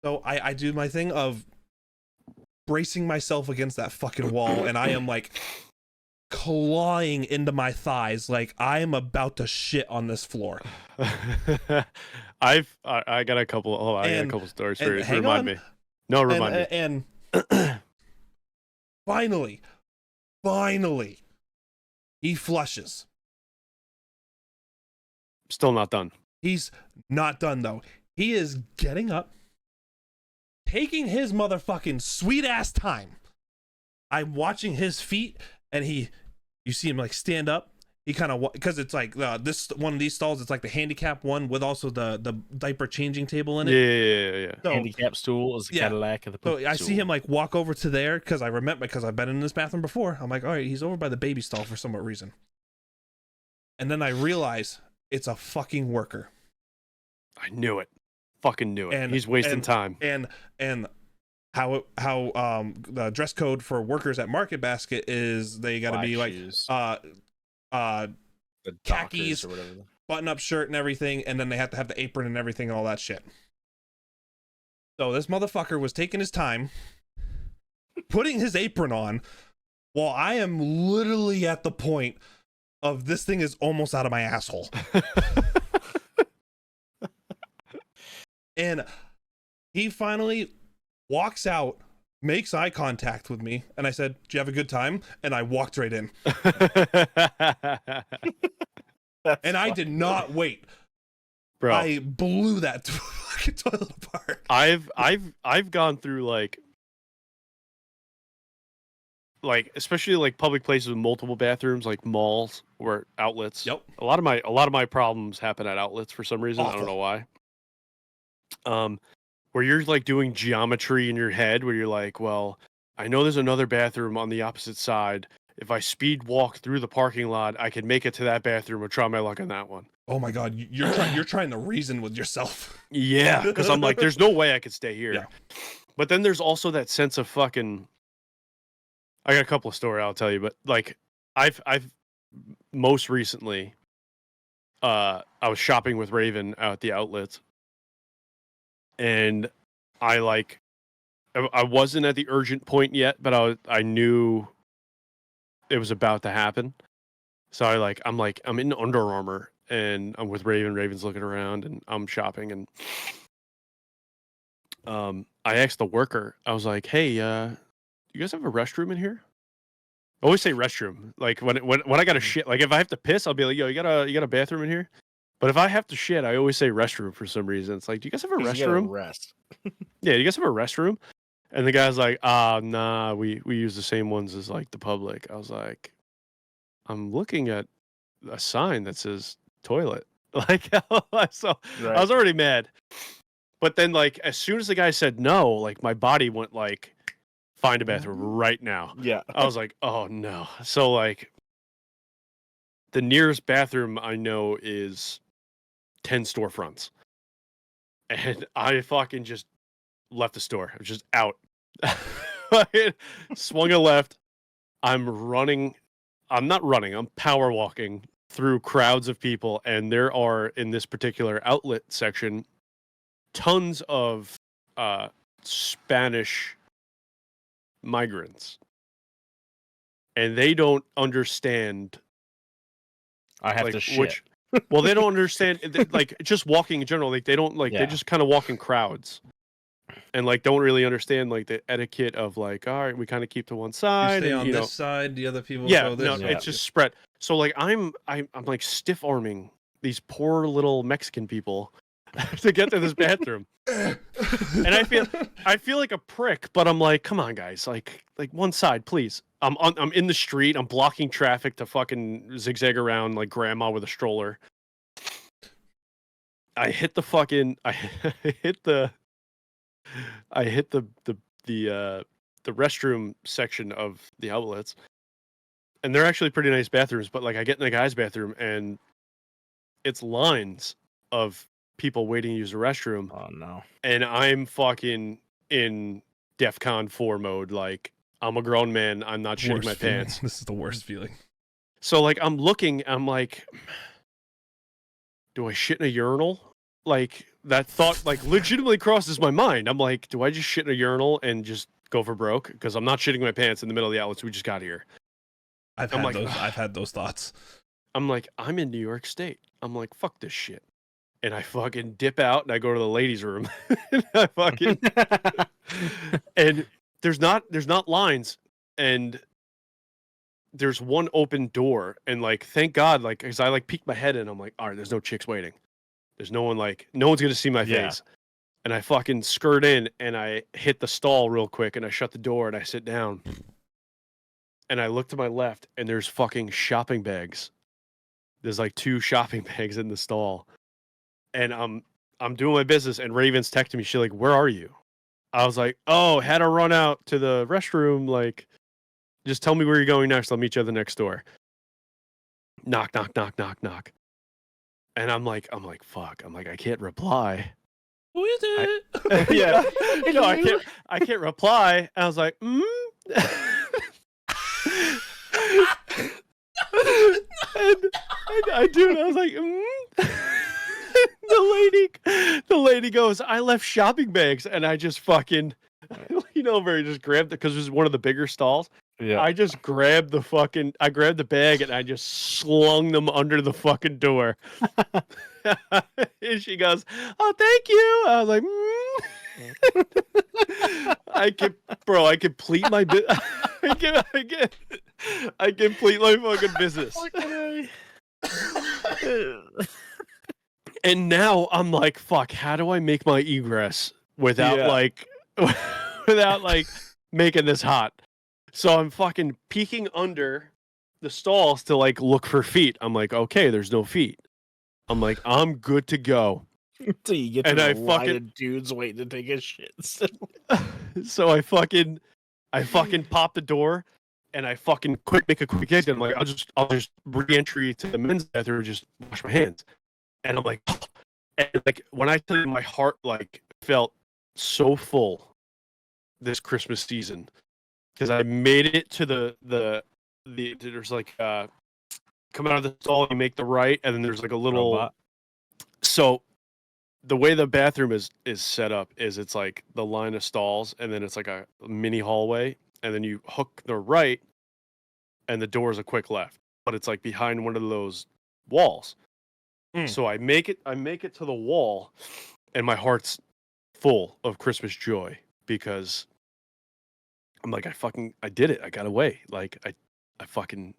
So I do my thing of bracing myself against that fucking wall, and I am like clawing into my thighs like I am about to shit on this floor. I got a couple. Oh, I got a And- couple stories and for you. hang Remind on. me. No, remind me. And finally, he flushes. Still not done. He's not done though. He is getting up, taking his motherfucking sweet ass time. I'm watching his feet, and you see him like stand up. He kind of, because it's like this one of these stalls. It's like the handicap one with also the diaper changing table in it. Yeah. So, Handicap stool is the Yeah. Cadillac of the so poop I stool. see him like walk over to there because I remember, because I've been in this bathroom before. I'm like, all right, he's over by the baby stall for some reason. And then I realize it's a fucking worker. I knew it. Fucking knew it. And- He's wasting and- time. And how the dress code for workers at Market Basket is they got to Black be like shoes, the the khakis. Dockers or whatever. button up shirt and everything, and then they have to have the apron and everything and all that shit. So this motherfucker was taking his time, putting his apron on, while I am literally at the point of this thing is almost out of my asshole. And he finally walks out, makes eye contact with me, and I said, "Did you have a good time?" And I walked right in. And I did not wait. Bro, I blew that fucking toilet apart. I've gone through like especially like public places with multiple bathrooms, like malls or outlets. Yep. A lot of my problems happen at outlets for some reason. Awful. I don't know why. Where you're like doing geometry in your head, where you're like, well, I know there's another bathroom on the opposite side. If I speed walk through the parking lot, I can make it to that bathroom or try my luck on that one. Oh my god, you're trying to reason with yourself. Yeah, because I'm like, there's no way I could stay here. Yeah. But then there's also that sense of fucking. I got a couple of stories I'll tell you, but like I've most recently, I was shopping with Raven out at the outlets, and I wasn't at the urgent point yet, but I knew it was about to happen. So I'm in Under Armour and I'm with Raven. Raven's looking around and I'm shopping, and I asked the worker, I was like, "Hey, you guys have a restroom in here?" I always say restroom. Like when I got to shit, like if I have to piss, I'll be like, "Yo, you got a bathroom in here?" But if I have to shit, I always say restroom for some reason. It's like, "Do you guys have a restroom?" Rest. Yeah, do you guys have a restroom? And the guy's like, nah, we use the same ones as like the public. I was like, I'm looking at a sign that says toilet. Like, so Right. I was already mad. But then, like, as soon as the guy said no, like, my body went like, find a bathroom right now. Yeah. I was like, oh no. So, like, the nearest bathroom I know is 10 storefronts. And I fucking just left the store. I was just out. Swung a left. I'm running. I'm not running. I'm power walking through crowds of people. And there are, in this particular outlet section, tons of Spanish migrants. And they don't understand. I have like, to shit. Well, they don't understand. Like, just walking in general. Like, they don't, like, Yeah. they just kind of walk in crowds. And like don't really understand like the etiquette of like, all right, we kind of keep to one You side. stay and, on you know, this side, the other people yeah, go this no, way. it's just spread. So like I'm like stiff arming these poor little Mexican people to get to this bathroom, and I feel like a prick, but I'm like, come on, guys, like one side, please. I'm in the street. I'm blocking traffic to fucking zigzag around like grandma with a stroller. I hit the restroom section of the outlets, and they're actually pretty nice bathrooms. But like, I get in the guy's bathroom, and it's lines of people waiting to use the restroom. Oh no! And I'm fucking in DEFCON 4 mode. Like, I'm a grown man. I'm not shitting Worst my feeling. pants. This is the worst feeling. So like, I'm looking. I'm like, do I shit in a urinal? Like, that thought like legitimately crosses my mind. I'm like, do I just shit in a urinal and just go for broke? Because I'm not shitting my pants in the middle of the outlets we just got here. I've had those thoughts. I'm like, I'm in New York State. I'm like, fuck this shit. And I fucking dip out and I go to the ladies' room. And I fucking and there's not lines, and there's one open door, and like, thank God, like, because I like peeked my head in, I'm like, all right, there's no chicks waiting. There's no one, like, no one's gonna see my face. And I fucking skirt in and I hit the stall real quick and I shut the door and I sit down. And I look to my left and there's fucking shopping bags. There's like 2 shopping bags in the stall. And I'm doing my business and Raven's texting me. She's like, "Where are you?" I was like, "Oh, had to run out to the restroom. Like, just tell me where you're going next. I'll meet you at the next door." Knock, knock, knock, knock, knock. And I'm like, fuck. I'm like, I can't reply. Who is it? Yeah. No, I can't reply. And I was like, and I do, and I was like, the lady goes, "I left shopping bags," and I just fucking, where he just grabbed it because it was one of the bigger stalls. Yeah. I just grabbed the bag and I just slung them under the fucking door. And she goes, "Oh, thank you." I was like, I complete my I complete my fucking business. And now I'm like, fuck, how do I make my egress without without making this hot? So I'm fucking peeking under the stalls to look for feet. I'm like, okay, there's no feet. I'm like, I'm good to go. Until you get to And the I line of dudes waiting to take a shit. So I fucking pop the door and I fucking make a quick exit. I'm like, I'll just re-entry to the men's bathroom and just wash my hands. And I'm like, and when I tell you my heart felt so full this Christmas season because I made it to the there's come out of the stall, you make the right, and then there's a little Robot. So the way the bathroom is set up is it's the line of stalls and then it's a mini hallway and then you hook the right and the door is a quick left, but it's behind one of those walls. So I make it to the wall and my heart's full of Christmas joy because I'm like, I did it. I got away. I fucking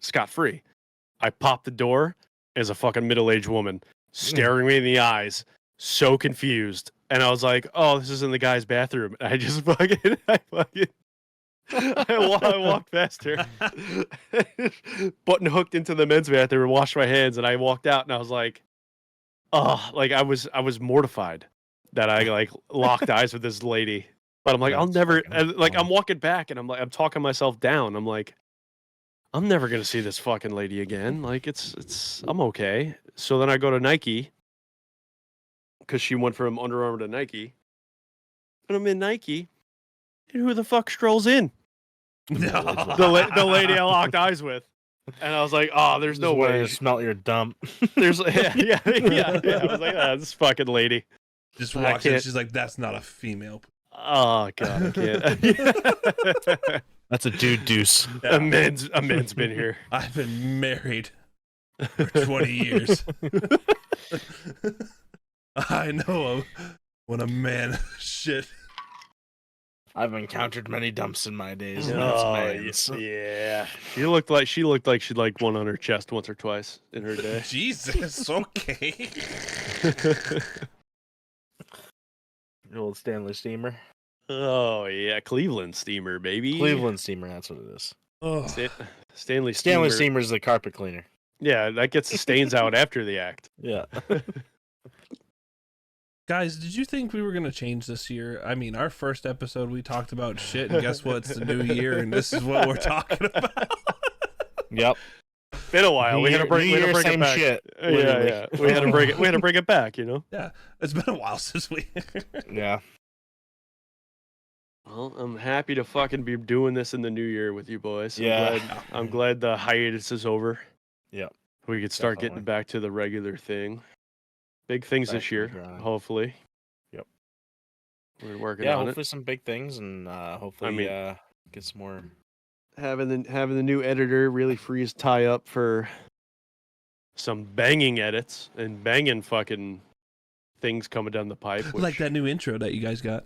scot-free. I popped the door as a fucking middle-aged woman staring me in the eyes, so confused. And I was like, oh, this is in the guy's bathroom. And I just I walked past her, button hooked into the men's bathroom and washed my hands. And I walked out and I was like, oh, I was mortified that I locked eyes with this lady. But I'm like, I'll never, I'm walking back and I'm talking myself down. I'm like, I'm never going to see this fucking lady again. I'm okay. So then I go to Nike because she went from Under Armour to Nike. And I'm in Nike. And who the fuck strolls in? The lady I locked eyes with. And I was like, oh, there's no way. To smell your dump. There's yeah. I was like, this fucking lady. Just walks in, she's like, that's not a female. Oh god, I can't. That's a dude deuce. Yeah. A man's been here. I've been married for 20 years. I know when a man shit. I've encountered many dumps in my days. Yeah. She looked like she'd one on her chest once or twice in her day. Jesus, okay. The old Stanley steamer. Oh yeah, Cleveland steamer, baby. Cleveland steamer, that's what it is. Oh. Stanley steamer is the carpet cleaner. Yeah, that gets the stains out after the act. Yeah. Guys, did you think we were going to change this year? I mean, our first episode, we talked about shit, and guess what? It's the new year, and this is what we're talking about. Yep. Been a while. We had to bring same it back. Shit. Yeah. We had to bring it. We had to bring it back. Yeah, it's been a while since we. Yeah. Well, I'm happy to fucking be doing this in the new year with you boys. I'm glad the hiatus is over. Yep. We could start getting back to the regular thing. Big things this year, hopefully. Yep. We're working on it. Yeah, hopefully some big things, and hopefully get some more. Having the new editor really frees Ty up for some banging edits and banging fucking things coming down the pipe. Like that new intro that you guys got.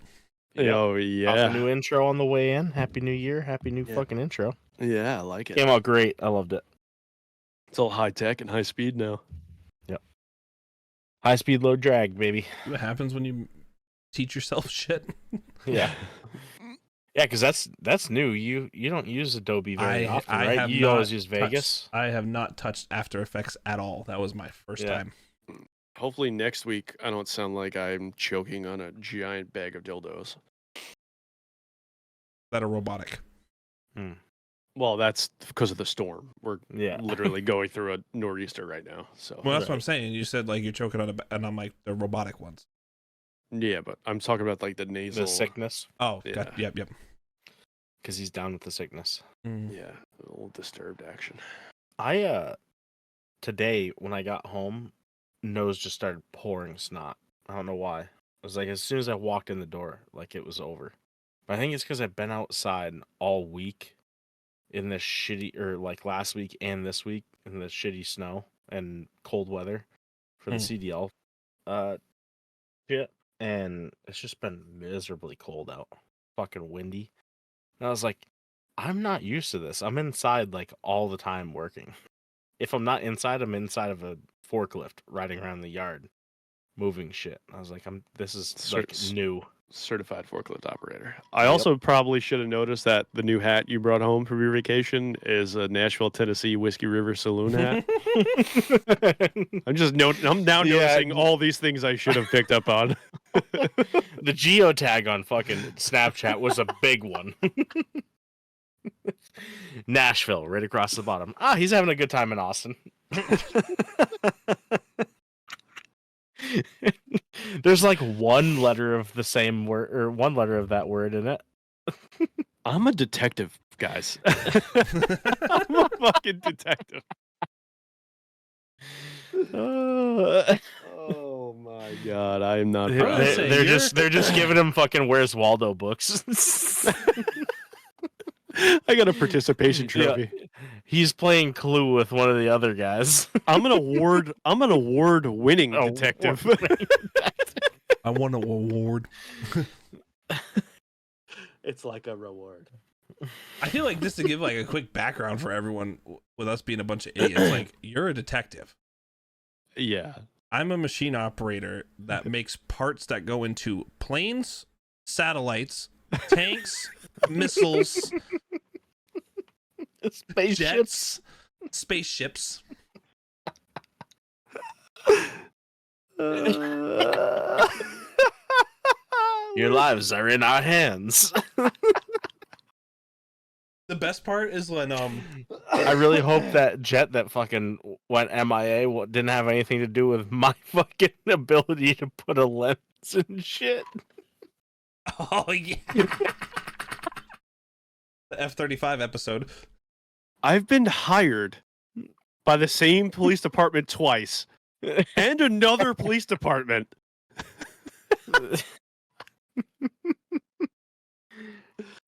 Yep. Oh yeah, a new intro on the way in. Happy New Year! Happy new fucking intro. Yeah, I like it. Came out great. I loved it. It's all high tech and high speed now. Yep. High speed, low drag, baby. What happens when you teach yourself shit? Yeah. Yeah, because that's new. You don't use Adobe very often, right? You always use Vegas. I have not touched After Effects at all. That was my first time. Hopefully next week I don't sound like I'm choking on a giant bag of dildos. That are robotic. Well, that's because of the storm. We're literally going through a nor'easter right now. So well, that's what I'm saying. You said like you're choking on and I'm like the robotic ones. Yeah, but I'm talking about like the nasal sickness. Oh, yeah. Yep. Because he's down with the sickness. Yeah, a little disturbed action. I today when I got home, nose just started pouring snot. I don't know why. It was like as soon as I walked in the door, like it was over. But I think it's because I've been outside all week in this shitty, or like last week and this week in the shitty snow and cold weather for the CDL shit, and it's just been miserably cold out, fucking windy. And I was like, I'm not used to this. I'm inside like all the time working. If I'm not inside, I'm inside of a forklift riding around the yard, moving shit. I was like, this is like new. Certified forklift operator. I also probably should have noticed that the new hat you brought home from your vacation is a Nashville, Tennessee Whiskey River Saloon hat. I'm now noticing all these things I should have picked up on. The geotag on fucking Snapchat was a big one. Nashville, right across the bottom. He's having a good time in Austin. There's like one letter of the same word, or one letter of that word in it. I'm a detective, guys. I'm a fucking detective. Oh my god, I am not. They're just giving him fucking Where's Waldo books. I got a participation trophy. Yeah. He's playing Clue with one of the other guys. I'm an award-winning detective. I won an award. It's like a reward. I feel like just to give like a quick background for everyone, with us being a bunch of idiots, like you're a detective. Yeah. I'm a machine operator that makes parts that go into planes, satellites, tanks, missiles, spaceships. Spaceships. Your lives are in our hands. The best part is when I really hope that jet that fucking went MIA didn't have anything to do with my fucking ability to put a lens and shit. Oh yeah. The F-35 episode. I've been hired by the same police department twice and another police department.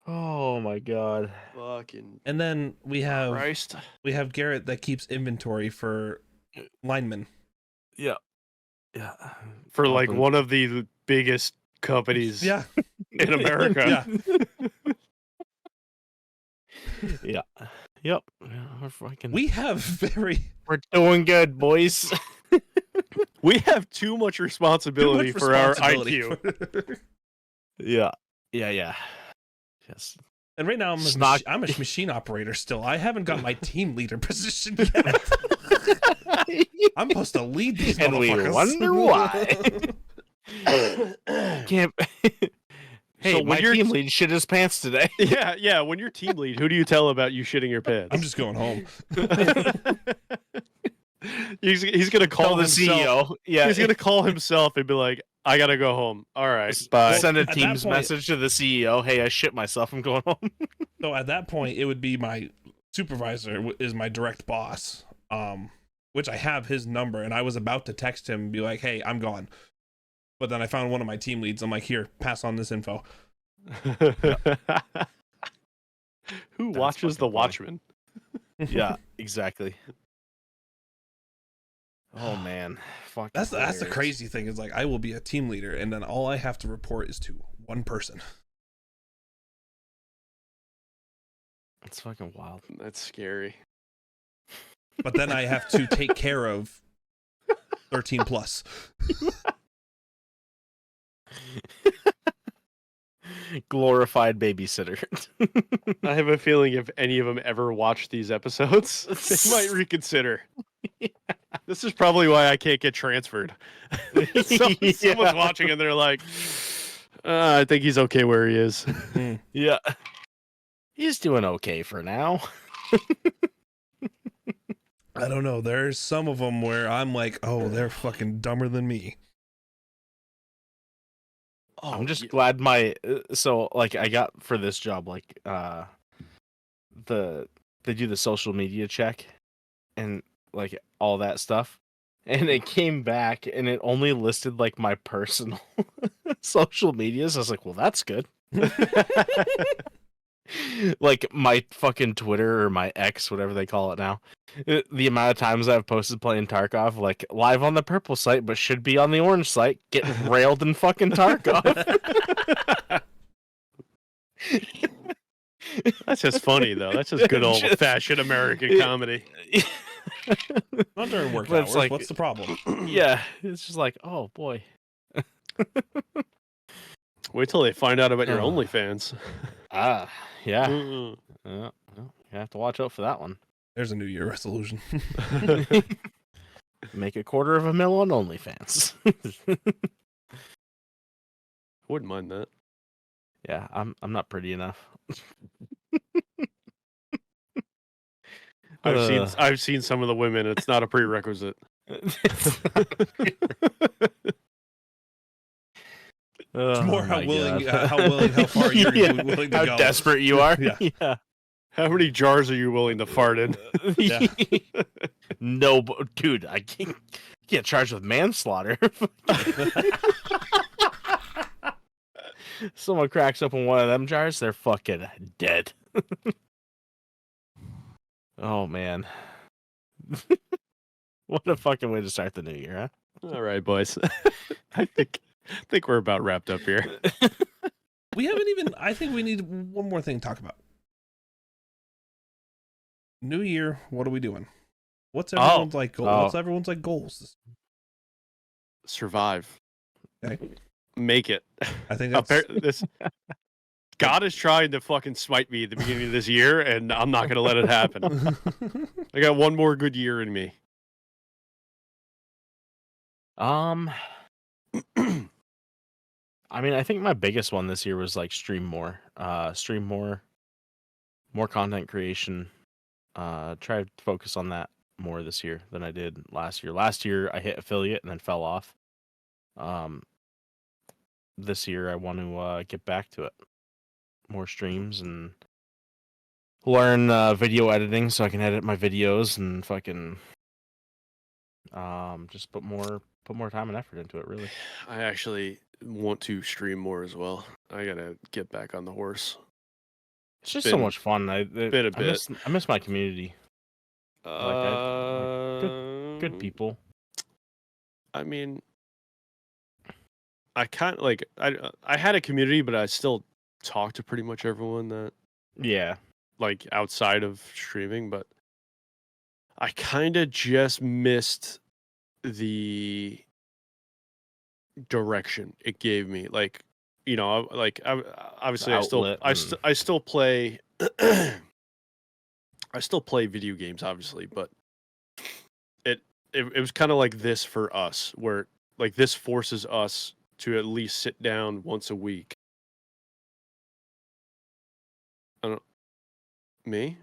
Oh my god. Fucking. And then we have Christ. we have Garrett that keeps inventory for linemen. Yeah. Yeah. For like one of the biggest companies Yeah. in America. Yeah. Yeah. Yep. We're doing good, boys. We have too much responsibility for our IQ. Yeah. Yeah. Yes. And right now I'm a machine operator still. I haven't got my team leader position yet. I'm supposed to lead these and motherfuckers. We wonder why. Can't. Hey, so my team lead shit his pants today. Yeah. When you're team lead, who do you tell about you shitting your pants? I'm just going home. He's gonna call the himself. CEO. Yeah, he's gonna call himself and be like, "I gotta go home. All right, bye." Send a Teams message to the CEO. Hey, I shit myself. I'm going home. So at that point, it would be my supervisor is my direct boss, which I have his number, and I was about to text him and be like, "Hey, I'm gone." But then I found one of my team leads. I'm like, "Here, pass on this info." Who watches The Watchmen? Yeah, exactly. Oh man, that's the crazy thing is like I will be a team leader, and then all I have to report is to one person. It's fucking wild. That's scary. But then I have to take care of 13 plus. Glorified babysitter. I have a feeling if any of them ever watch these episodes, they might reconsider. Yeah. This is probably why I can't get transferred. Someone's watching and they're like, I think he's okay where he is. Yeah. He's doing okay for now. I don't know. There's some of them where I'm like, oh, they're fucking dumber than me. Oh, I'm just glad so like I got for this job, like they do the social media check and like all that stuff, and it came back and it only listed like my personal social medias. I was like, well, that's good. Like my fucking Twitter or my X, whatever they call it now. The amount of times I've posted playing Tarkov, like live on the purple site, but should be on the orange site, getting railed in fucking Tarkov. That's just funny though. That's just good old fashioned American comedy. Not during work But it's hours. like- What's the problem? Yeah, it's just like, oh boy. Wait till they find out about your Oh. OnlyFans. Ah, yeah. Mm-mm. Well, you have to watch out for that one. There's a New Year resolution. Make $250,000 on OnlyFans. Wouldn't mind that. Yeah, I'm not pretty enough. I've seen some of the women. It's not a prerequisite. It's Oh more how my willing, God. how far you're Yeah, willing to how go. desperate you are. Yeah. How many jars are you willing to fart in? Yeah. No, dude, I can't get charged with manslaughter. Someone cracks open one of them jars, they're fucking dead. Oh man. What a fucking way to start the new year, All right, boys. I think we're about wrapped up here. huh? We haven't even. I think we need one more thing to talk about. New Year. What are we doing? What's everyone's like goal? What's everyone's like goals? Survive. Okay. Make it. I think that's God is trying to fucking smite me at the beginning of this year, and I'm not going to let it happen. I got one more good year in me. I mean, I think my biggest one this year was like stream more content creation. Try to focus on that more this year than I did last year. Last year I hit affiliate and then fell off. This year I want to get back to it. More streams and learn video editing so I can edit my videos and fucking just put more time and effort into it, really. I actually want to stream more as well. I gotta get back on the horse. It's just so much fun. I miss my community. Good people. I mean, I kind of like I had a community, but I still talk to pretty much everyone that Yeah. like outside of streaming. But I kind of just missed the direction it gave me. Like, you know, obviously I still play. I still play video games, obviously, but it was kind of like this for us, where like this forces us to at least sit down once a week. Me?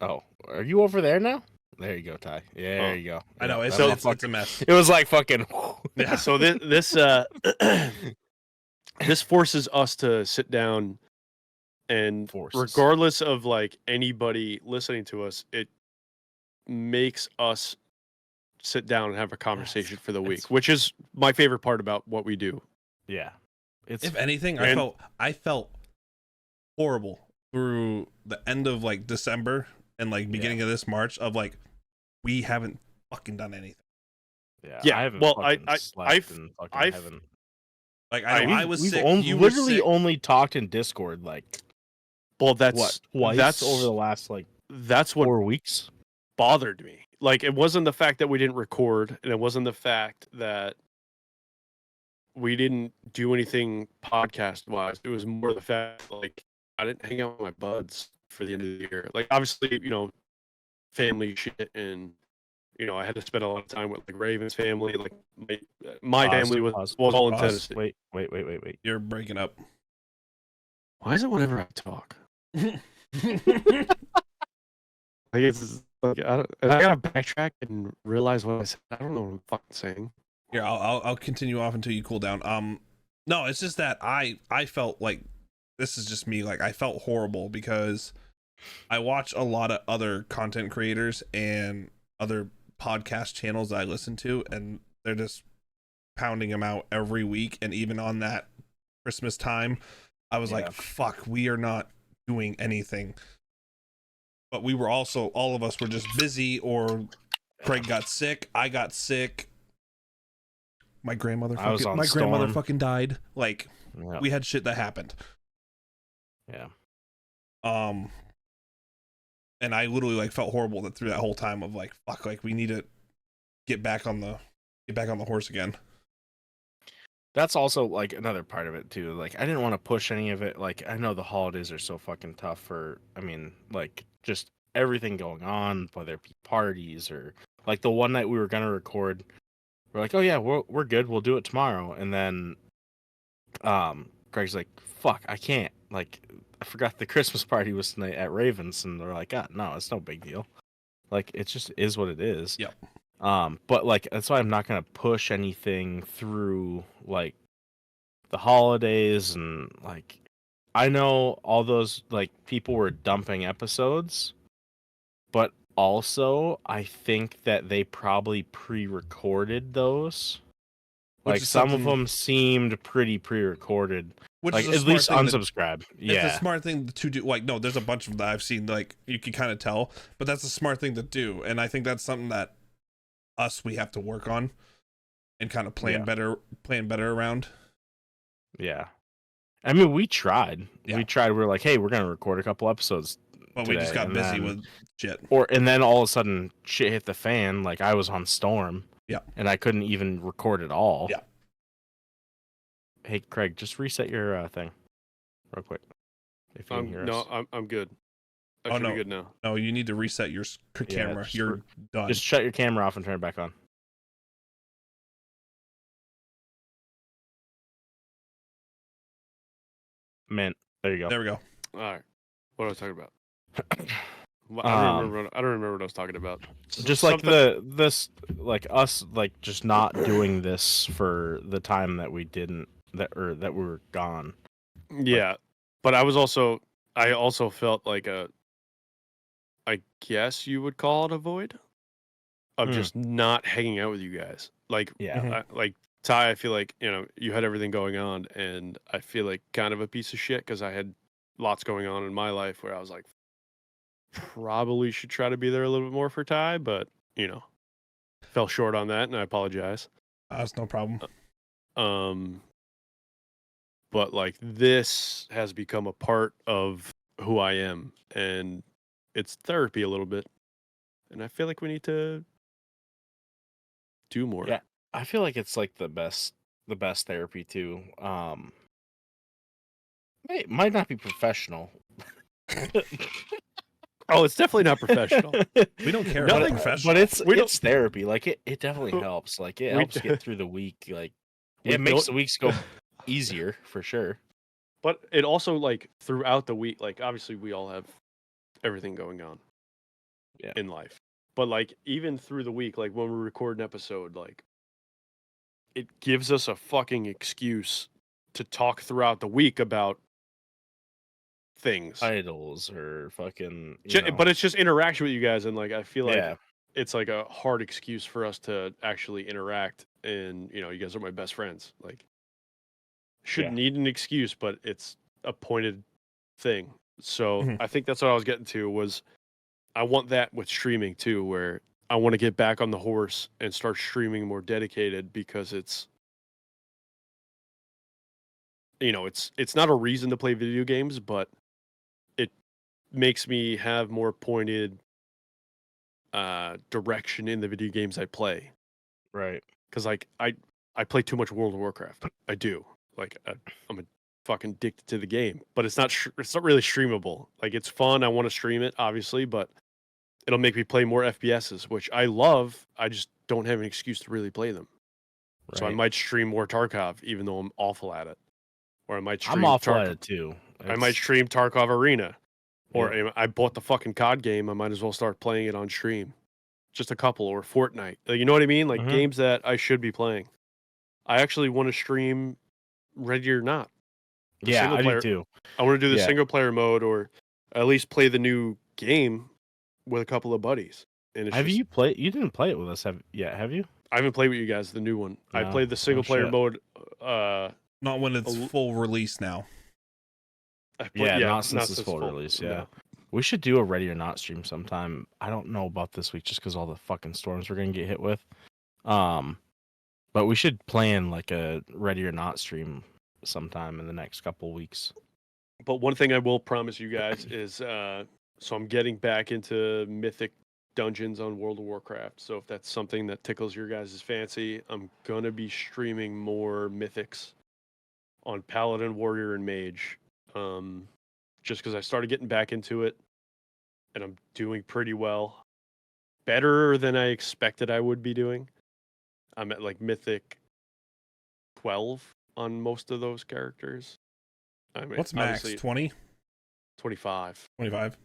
Oh, are you over there now? There you go, Ty. Yeah, there you go. I know it's a mess. It was like fucking. Yeah. So this this forces us to sit down, and regardless of like anybody listening to us, it makes us sit down and have a conversation for the week, which is my favorite part about what we do. Yeah. If anything, I felt horrible through the end of like December and like beginning of this March of like we haven't fucking done anything. Yeah. I haven't. Well, I haven't. Like I was sick. You literally only talked in Discord like. Well, that's over the last like. That's what 4 weeks bothered me. Like, it wasn't the fact that we didn't record, and it wasn't the fact that we didn't do anything podcast wise. It was more the fact that, like, I didn't hang out with my buds for the end of the year. Like, obviously, you know, family shit, and you know, I had to spend a lot of time with like Raven's family. Like my family was all in Tennessee. Wait. You're breaking up. Why is it whenever I talk? Like it's like I gotta backtrack and realize what I said. I don't know what I'm fucking saying. Here, I'll continue off until you cool down. No, it's just that I felt like this is just me. Like I felt horrible because I watch a lot of other content creators and other podcast channels that I listen to, and they're just pounding them out every week. And even on that Christmas time, I was like, fuck, we are not doing anything. But we were also, all of us were just busy, or Craig got sick, I got sick. My grandmother fucking died. Like, we had shit that happened. Yeah. And I literally like felt horrible that through that whole time of like, fuck, like we need to get back on the horse again. That's also like another part of it too. Like, I didn't want to push any of it. Like, I know the holidays are so fucking tough for, I mean, like just everything going on, whether it be parties or like the one night we were gonna record, we're like, oh yeah, we're good, we'll do it tomorrow. And then Greg's like, fuck, I can't. Like, I forgot the Christmas party was tonight at Ravens, and they're like, no, it's no big deal. Like, it just is what it is. Yep. But like, that's why I'm not gonna push anything through like the holidays. And like, I know all those like people were dumping episodes, but also I think that they probably pre-recorded those. Like, some of them seemed pretty pre-recorded. Which like, is at least unsubscribe. Yeah, it's a smart thing to do. Like, no, there's a bunch of them that I've seen. Like, you can kind of tell, but that's a smart thing to do, and I think that's something that we have to work on and kind of plan better around. Yeah, I mean, we tried. Yeah. We tried. We were like, hey, we're gonna record a couple episodes, but we just got busy with shit. And then all of a sudden, shit hit the fan. Like, I was on Storm. Yeah, and I couldn't even record at all. Yeah. Hey, Craig, just reset your thing real quick. If you can hear us. I'm good. I should be good now. No, you need to reset your camera. You're done. Just shut your camera off and turn it back on. Mint. There you go. There we go. All right. What was I talking about? I don't remember what I was talking about. Just like this, like us, like just not doing this for the time that we didn't, that we were gone. Yeah, but I also felt like I guess you would call it a void of just not hanging out with you guys. Like, like Ty, I feel like, you had everything going on, and I feel like kind of a piece of shit because I had lots going on in my life where I was like, probably should try to be there a little bit more for Ty, but fell short on that, and I apologize. That's no problem. But like, this has become a part of who I am, and it's therapy a little bit, and I feel like we need to do more. Yeah, I feel like it's like the best therapy too. It might not be professional. Oh, it's definitely not professional. We don't care about professional, but it's therapy. Like, it definitely helps. Like, it helps get through the week. Like, it makes the weeks go easier for sure. But it also, like, throughout the week, like, obviously we all have everything going on in life. But like, even through the week, like when we record an episode, like, it gives us a fucking excuse to talk throughout the week about things, titles or fucking, but it's just interaction with you guys, and like, I feel like it's like a hard excuse for us to actually interact, and you guys are my best friends. Like, shouldn't need an excuse, but it's a pointed thing. So I think that's what I was getting to, was I want that with streaming too, where I want to get back on the horse and start streaming more dedicated, because it's it's not a reason to play video games, but it makes me have more pointed direction in the video games I play. Right. Because like, I play too much World of Warcraft. I do. Like, I'm a fucking addicted to the game, but it's not really streamable. Like, it's fun. I want to stream it, obviously, but it'll make me play more FPSs, which I love. I just don't have an excuse to really play them. Right. So I might stream more Tarkov, even though I'm awful at it. Or I might stream I'm awful at it too. I might stream Tarkov Arena. Or I bought the fucking COD game. I might as well start playing it on stream. Just a couple, or Fortnite. You know what I mean? Like, games that I should be playing. I actually want to stream Ready or Not. I do too. I want to do the single player mode, or at least play the new game with a couple of buddies. And you played? You didn't play it with us, have you? I haven't played with you guys, the new one. No. I played the single player mode. Not when it's full release now. Yeah, yeah, not since this full release. Yeah. No. We should do a Ready or Not stream sometime. I don't know about this week just because all the fucking storms we're gonna get hit with. But we should plan like a Ready or Not stream sometime in the next couple weeks. But one thing I will promise you guys is, so I'm getting back into Mythic dungeons on World of Warcraft. So if that's something that tickles your guys' fancy, I'm gonna be streaming more Mythics on Paladin, Warrior, and Mage. Just because I started getting back into it, and I'm doing pretty well, better than I expected I would be doing. I'm at like Mythic 12 on most of those characters. I mean, What's max? obviously 20? 25. 25?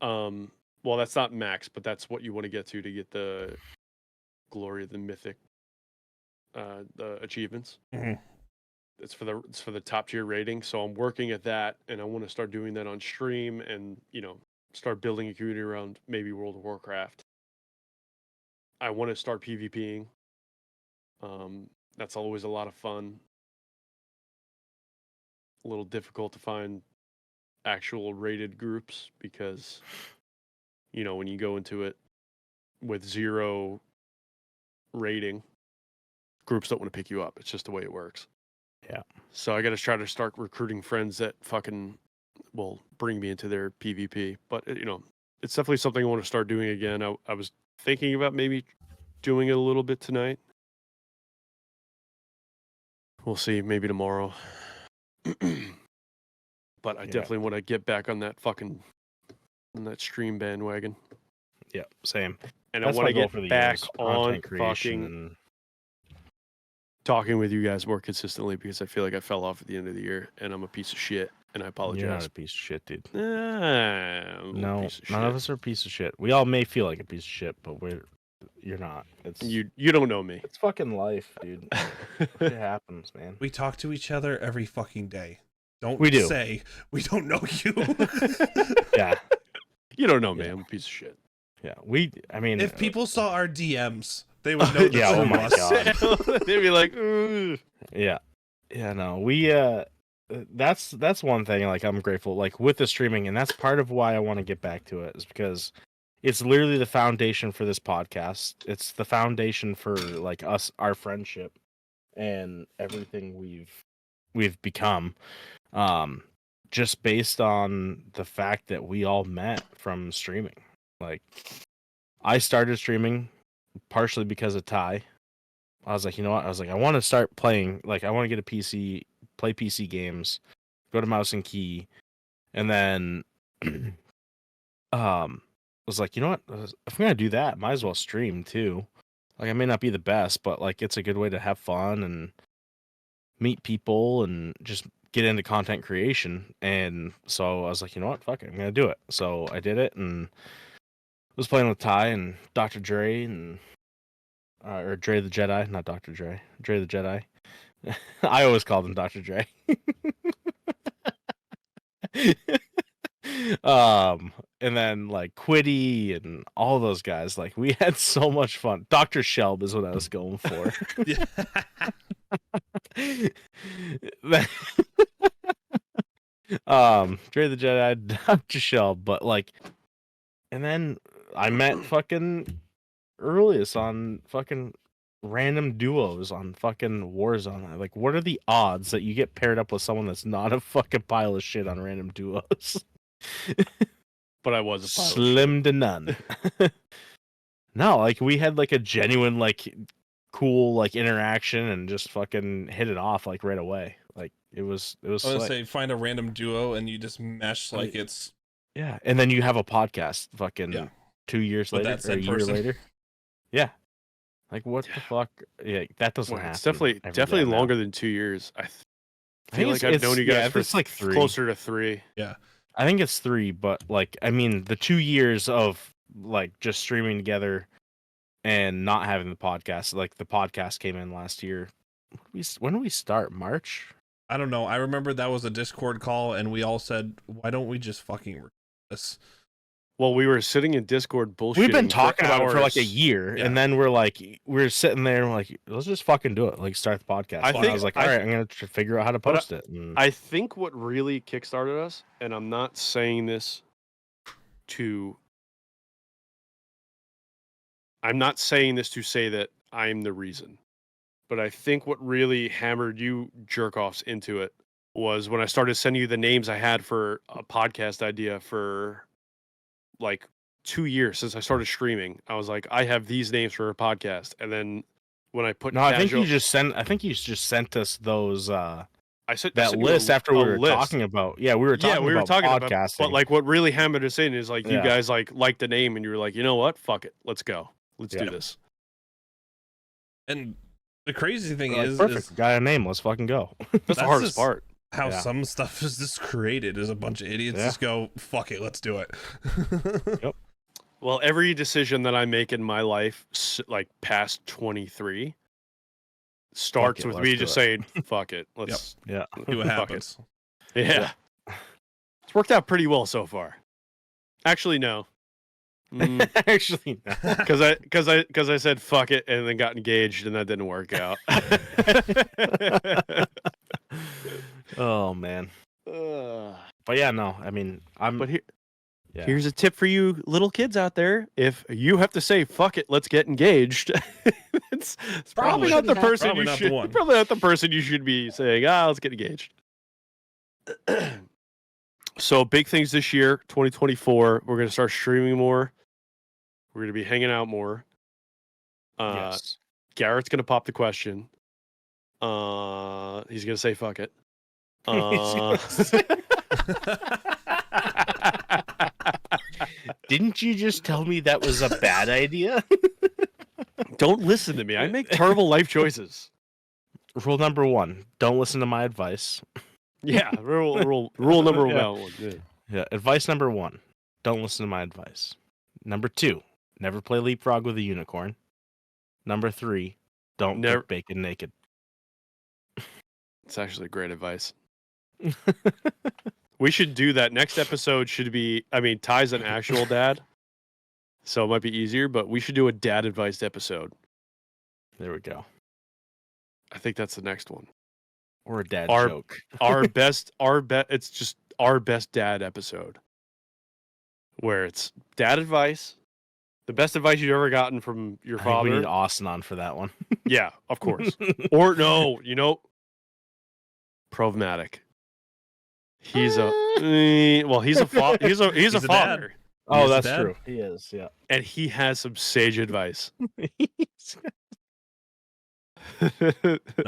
Well, that's not max, but that's what you want to get the glory of the Mythic, the achievements. Mm-hmm. It's for the top tier rating. So I'm working at that, and I want to start doing that on stream, and start building a community around maybe World of Warcraft. I want to start PvPing. That's always a lot of fun. A little difficult to find actual rated groups because, when you go into it with 0 rating, groups don't want to pick you up. It's just the way it works. Yeah. So I got to try to start recruiting friends that fucking will bring me into their PvP. But, it's definitely something I want to start doing again. I was thinking about maybe doing it a little bit tonight. We'll see, maybe tomorrow. But I definitely want to get back on that stream bandwagon. Yeah, same. And That's I want to my goal get for the back year, on content creation fucking talking with you guys more consistently because I feel like I fell off at the end of the year and I'm a piece of shit and I apologize. You're not a piece of shit, dude. No, none of us are a piece of shit. We all may feel like a piece of shit, but you're not. It's you don't know me. It's fucking life, dude. It happens, man. We talk to each other every fucking day. We do. Say we don't know you. Yeah. You don't know me. I'm a piece of shit. Yeah. If people saw our DMs, they would know. Yeah, oh my god. They'd be like, ooh. Yeah. Yeah, no. We that's one thing like I'm grateful like with the streaming, and that's part of why I want to get back to it, is because it's literally the foundation for this podcast. It's the foundation for like us, our friendship, and everything we've become. Just based on the fact that we all met from streaming. Like, I started streaming partially because of Ty. I was like, you know what? I was like, I want to start playing. Like, I want to get a PC, play PC games, go to Mouse and Key, and then was like, you know what? If I'm gonna do that, might as well stream too. Like, I may not be the best, but like, it's a good way to have fun and meet people and just get into content creation. And so I was like, you know what? Fuck it, I'm gonna do it. So I did it and was playing with Ty and Dr. Dre and or Dre the Jedi, not Dr. Dre. Dre the Jedi. I always called him Dr. Dre. And then like Quiddy and all those guys, like we had so much fun. Dr. Shelb is what I was going for. Dre the Jedi, Dr. Shelb, but like, and then I met fucking Earliest on fucking random duos on fucking Warzone. Like, what are the odds that you get paired up with someone that's not a fucking pile of shit on random duos? But I was a pile slim to none. No, like we had like a genuine like cool like interaction and just fucking hit it off like right away. Like it was. I was gonna say find a random duo and you just mesh like it's and then you have a podcast fucking 2 years later or a year later. Yeah. Like what the fuck? Yeah, that doesn't happen. It's definitely longer than 2 years. I feel like I've known you guys for like 3. Closer to 3. Yeah. I think it's 3, but like I mean the 2 years of like just streaming together and not having the podcast, like the podcast came in last year. When did we start? March? I don't know. I remember that was a Discord call and we all said, why don't we just fucking record this? Well, we were sitting in Discord bullshitting. We've been talking about it for like a hours. year, and then we're sitting there and we're like, let's just fucking do it. Like, start the podcast. I was like, all right, I'm gonna figure out how to post it. And I think what really kickstarted us, and I'm not saying this to say that I'm the reason, but I think what really hammered you jerk-offs into it was when I started sending you the names I had for a podcast idea for like 2 years since I started streaming. I was like, I have these names for a podcast, and then when I put I think you just sent us those. I sent list after we were talking about. Yeah, we were talking about podcasting. But like, what really hammered us in is like you guys liked the name, and you were like, you know what, fuck it, let's go, let's do this. And the crazy thing is, perfect. Got a name. Let's fucking go. That's the hardest part. How some stuff is just created is a bunch of idiots just go, fuck it, let's do it. Yep. Well, every decision that I make in my life, like past 23, starts with me just saying, fuck it. Let's see what happens. Yeah. It's worked out pretty well so far. Actually, no. Actually, no. Because I said fuck it and then got engaged, and that didn't work out. Oh man. But yeah, no. I mean, here's a tip for you little kids out there: if you have to say fuck it, let's get engaged, it's probably not the person you should. Probably not the person you should be saying. Let's get engaged. So big things this year, 2024. We're gonna start streaming more. We're gonna be hanging out more. Yes. Garrett's gonna pop the question. He's gonna say fuck it. Didn't you just tell me that was a bad idea? Don't listen to me. I make terrible life choices. Rule number 1: don't listen to my advice. Yeah, rule number one. Yeah. Advice number 1: don't listen to my advice. Number 2: never play leapfrog with a unicorn. Number 3: don't cook bacon naked. It's actually great advice. We should do that. Next episode should be, Ty's an actual dad, so it might be easier, but we should do a dad advice episode. There we go. I think that's the next one. Or a dad joke. It's just our best dad episode. Where it's dad advice, the best advice you've ever gotten from your father. We need Austin on for that one. Yeah, of course. Or no, Provmatic. He's a father. He's a father. Dad. Oh, that's true. He is, yeah. And he has some sage advice. No,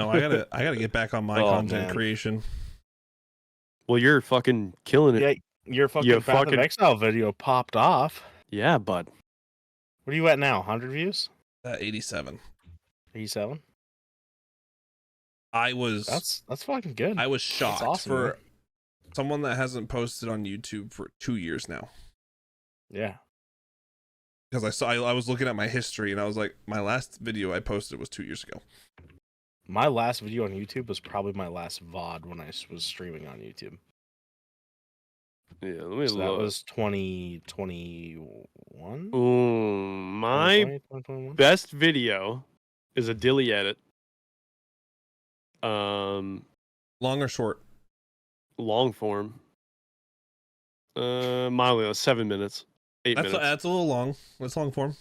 I gotta get back on my content creation. Well, you're fucking killing it. Yeah, your fucking Path of Exile video popped off. Yeah, bud. What are you at now? 100 views? 87. 87? That's fucking good. I was shocked. That's awesome, for someone that hasn't posted on YouTube for 2 years now. Yeah. Because I was looking at my history and I was like, my last video I posted was 2 years ago. My last video on YouTube was probably my last VOD when I was streaming on YouTube. Yeah, let me look. That was 2021. My best video is a dilly edit. Long or short? Long form. Mildly, 7 minutes. 8 minutes. That's a little long. That's long form.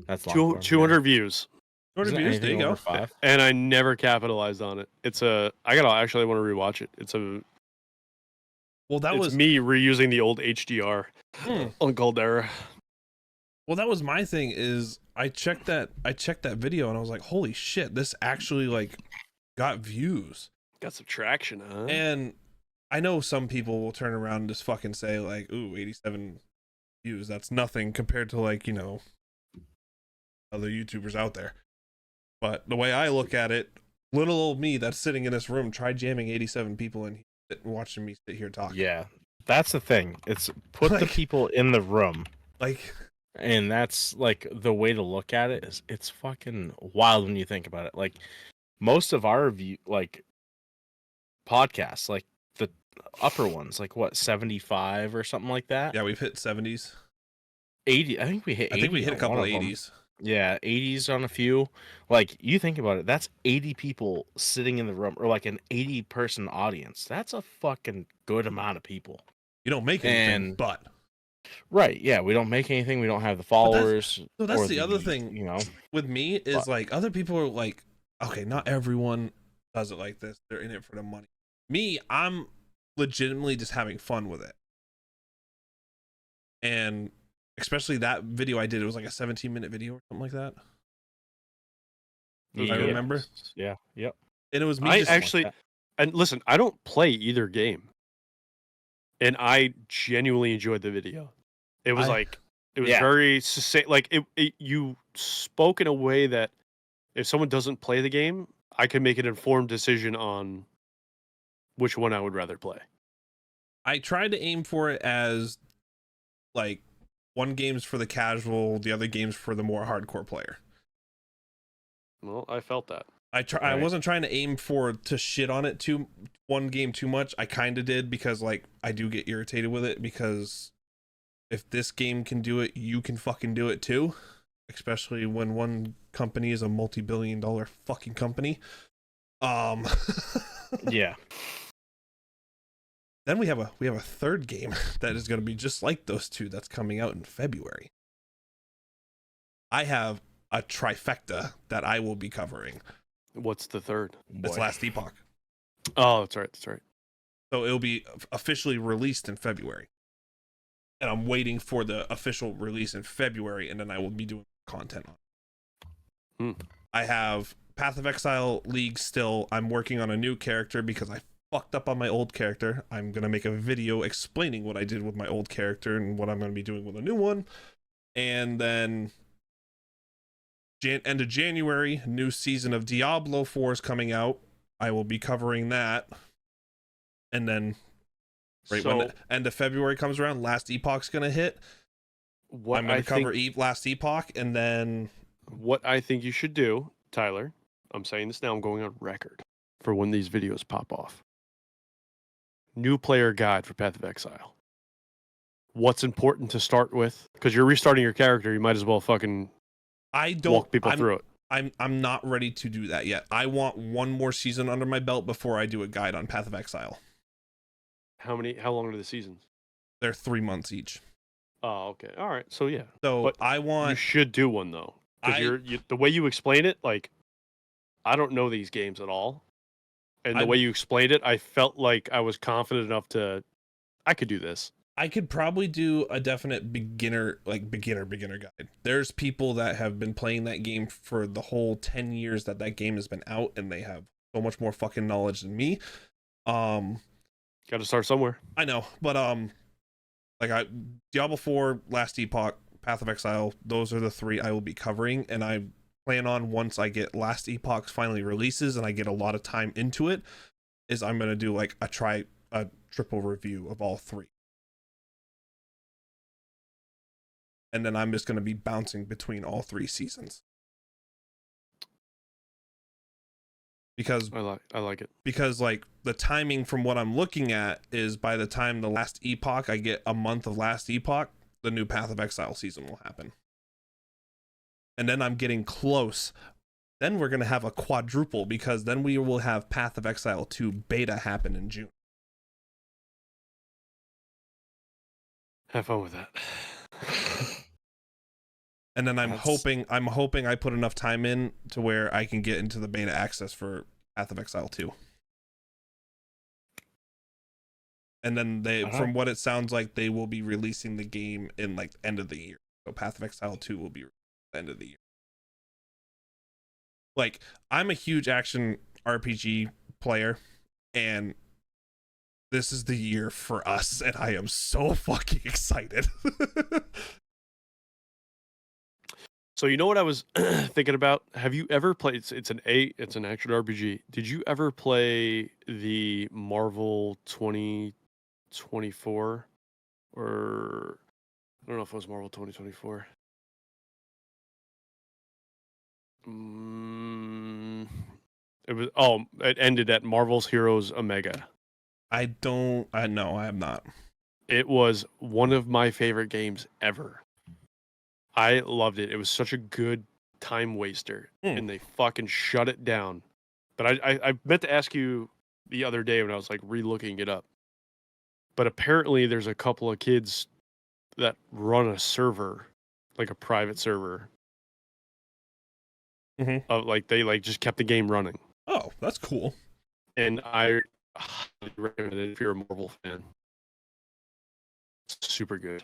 That's long form, 200 views. 200 views. There you go. 5? And I never capitalized on it. I want to rewatch it. It's me reusing the old HDR on Caldera. Well, that was my thing. Is I checked that video and I was like, holy shit, this actually got views. Got some traction, huh? And I know some people will turn around and just fucking say ooh, 87 views. That's nothing compared to other YouTubers out there. But the way I look at it, little old me that's sitting in this room, try jamming 87 people in here and watching me sit here talk. Yeah, that's the thing. It's put the people in the room. And that's the way to look at it is it's fucking wild when you think about it. Most of our podcasts, the upper ones, 75 or something like that. Yeah, we've hit 70s. 80. I think we hit 80 I think we hit a on couple one of of them. 80s. Yeah, 80s on a few. Like, you think about it, that's 80 people sitting in the room, or like an 80-person audience. That's a fucking good amount of people. You don't make anything, And but right, yeah, we don't make anything. We don't have the But that's followers so that's or the other thing you know. with me is But like other people are like, okay, not everyone does it like this. They're in it for the money. Me, I'm legitimately just having fun with it. And especially that video I did, it was like a 17-minute video or something like that. I remember. Yeah, yep. And it was me I just actually, like and listen, I don't play either game, and I genuinely enjoyed the video. It was it was Yeah. very succinct. Like you spoke in a way that if someone doesn't play the game, I can make an informed decision on which one I would rather play. I tried to aim for it as like one game's for the casual, the other game's for the more hardcore player. Well, I felt that. I wasn't trying to aim to shit on it one game too much. I kind of did because like I do get irritated with it because if this game can do it, you can fucking do it too. Especially when one company is a multi-billion-dollar fucking company. Yeah. Then we have a third game that is going to be just like those two that's coming out in February. I have a trifecta that I will be covering. What's the third? It's Last Epoch. Oh, that's right. That's right. So it'll be officially released in February. And I'm waiting for the official release in February, and then I will be doing content on it. I have Path of Exile League still. I'm working on a new character because I fucked up on my old character. I'm going to make a video explaining what I did with my old character and what I'm going to be doing with a new one. And then end of January, new season of Diablo 4 is coming out. I will be covering that. And then when the end of February comes around, Last Epoch's going to hit. I'm going to cover Last Epoch, and then what I think you should do, Tyler, I'm saying this now, I'm going on record for when these videos pop off. New player guide for Path of Exile. What's important to start with? Because you're restarting your character, you might as well fucking walk people through it. I'm not ready to do that yet. I want one more season under my belt before I do a guide on Path of Exile. How long are the seasons? They're 3 months each. Oh, okay. All right. So yeah. So you should do one though. Because the way you explain it, like I don't know these games at all. And the way you explained it, I felt like I was confident enough I could do this. I could probably do a definite beginner guide. There's people that have been playing that game for the whole 10 years that game has been out, and they have so much more fucking knowledge than me. Got to start somewhere. I know, but Diablo 4, Last Epoch, Path of Exile, those are the three I will be covering, and I plan on once I get Last Epoch finally releases and I get a lot of time into it, is I'm gonna do like a triple review of all three. And then I'm just going to be bouncing between all three seasons. Because I like it. Because like the timing from what I'm looking at is by the time the Last Epoch, I get a month of Last Epoch, the new Path of Exile season will happen. And then I'm getting close. Then we're going to have a quadruple because then we will have Path of Exile 2 beta happen in June. Have fun with that. And then I'm hoping I put enough time in to where I can get into the beta access for Path of Exile 2. And then from what it sounds like, they will be releasing the game in like end of the year. So Path of Exile 2 will be end of the year. Like, I'm a huge action RPG player, and this is the year for us, and I am so fucking excited. So you know what I was thinking about? Have you ever played? It's an action RPG. Did you ever play the Marvel 2024, or I don't know if it was Marvel 2024. It was. Oh, it ended at Marvel's Heroes Omega. No, I have not. It was one of my favorite games ever. I loved it. It was such a good time waster, and they fucking shut it down. But I meant to ask you the other day when I was like re-looking it up. But apparently, there's a couple of kids that run a server, like a private server. Of like they like just kept the game running. Oh, that's cool. And I highly recommend it if you're a Marvel fan. It's super good.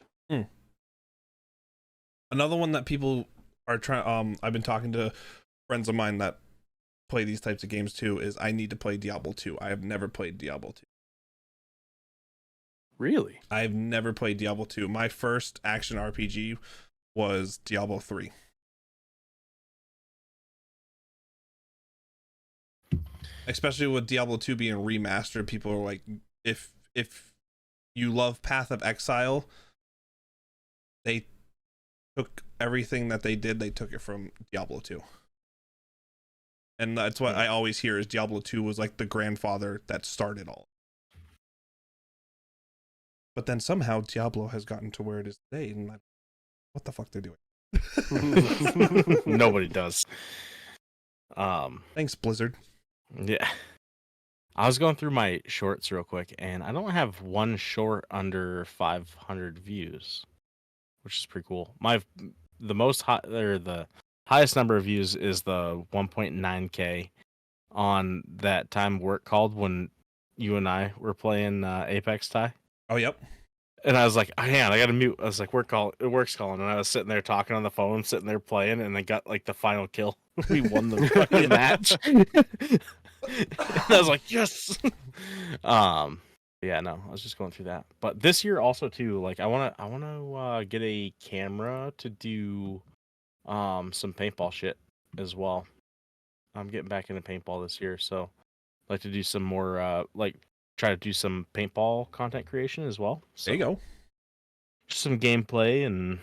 Another one that people are trying. I've been talking to friends of mine that play these types of games too. Is I need to play Diablo 2. I have never played Diablo 2. Really? I've never played Diablo 2. My first action RPG was Diablo 3. Especially with Diablo 2 being remastered, people are like, if you love Path of Exile, they took everything that they did, they took it from Diablo 2. And that's what I always hear is Diablo 2 was like the grandfather that started all. But then somehow Diablo has gotten to where it is today, and what the fuck they're doing? Nobody does. Thanks, Blizzard. Yeah. I was going through my shorts real quick, and I don't have one short under 500 views, which is pretty cool. The highest number of views is the 1.9K on that time work called when you and I were playing Apex Tie. Oh, yep. And I was like, hang on, I gotta mute. I was like, work's calling, and I was sitting there talking on the phone, sitting there playing, and I got like the final kill. We won the fucking match. I was like, yes. Yeah, no, I was just going through that. But this year also too, like I wanna get a camera to do some paintball shit as well. I'm getting back into paintball this year, so I'd like to do some more try to do some paintball content creation as well. So, there you go. Just some gameplay and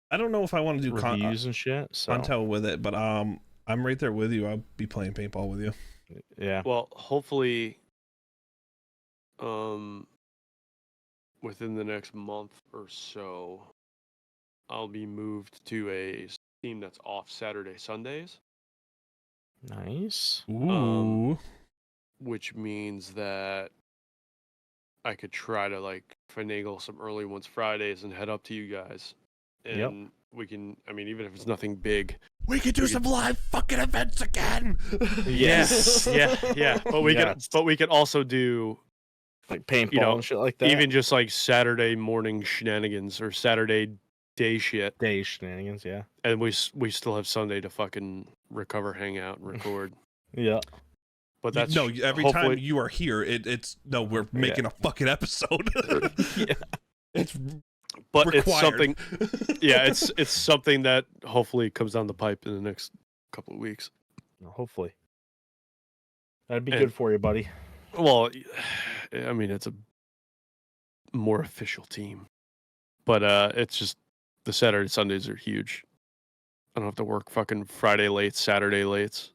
I don't know if I want to do reviews and shit. So content with it, but I'm right there with you. I'll be playing paintball with you. yeah. Well, hopefully, within the next month or so, I'll be moved to a team that's off Saturday, Sundays. Nice. Ooh. Which means that I could try to like finagle some early ones Fridays and head up to you guys. And we can, I mean, even if it's nothing big, we could do some live fucking events again. Yes. yeah. But we could also do like paintball and shit like that. Even just like Saturday morning shenanigans or Saturday day shit. Day shenanigans, yeah. And we still have Sunday to fucking recover, hang out, and record. Yeah. But that's every time you are here, we're making a fucking episode. Yeah. It's required. It's something. Yeah, it's something that hopefully comes down the pipe in the next couple of weeks. Hopefully. That'd be good for you, buddy. Well, I mean, it's a more official team. But it's just the Saturday Sundays are huge. I don't have to work fucking Friday late, Saturday lates.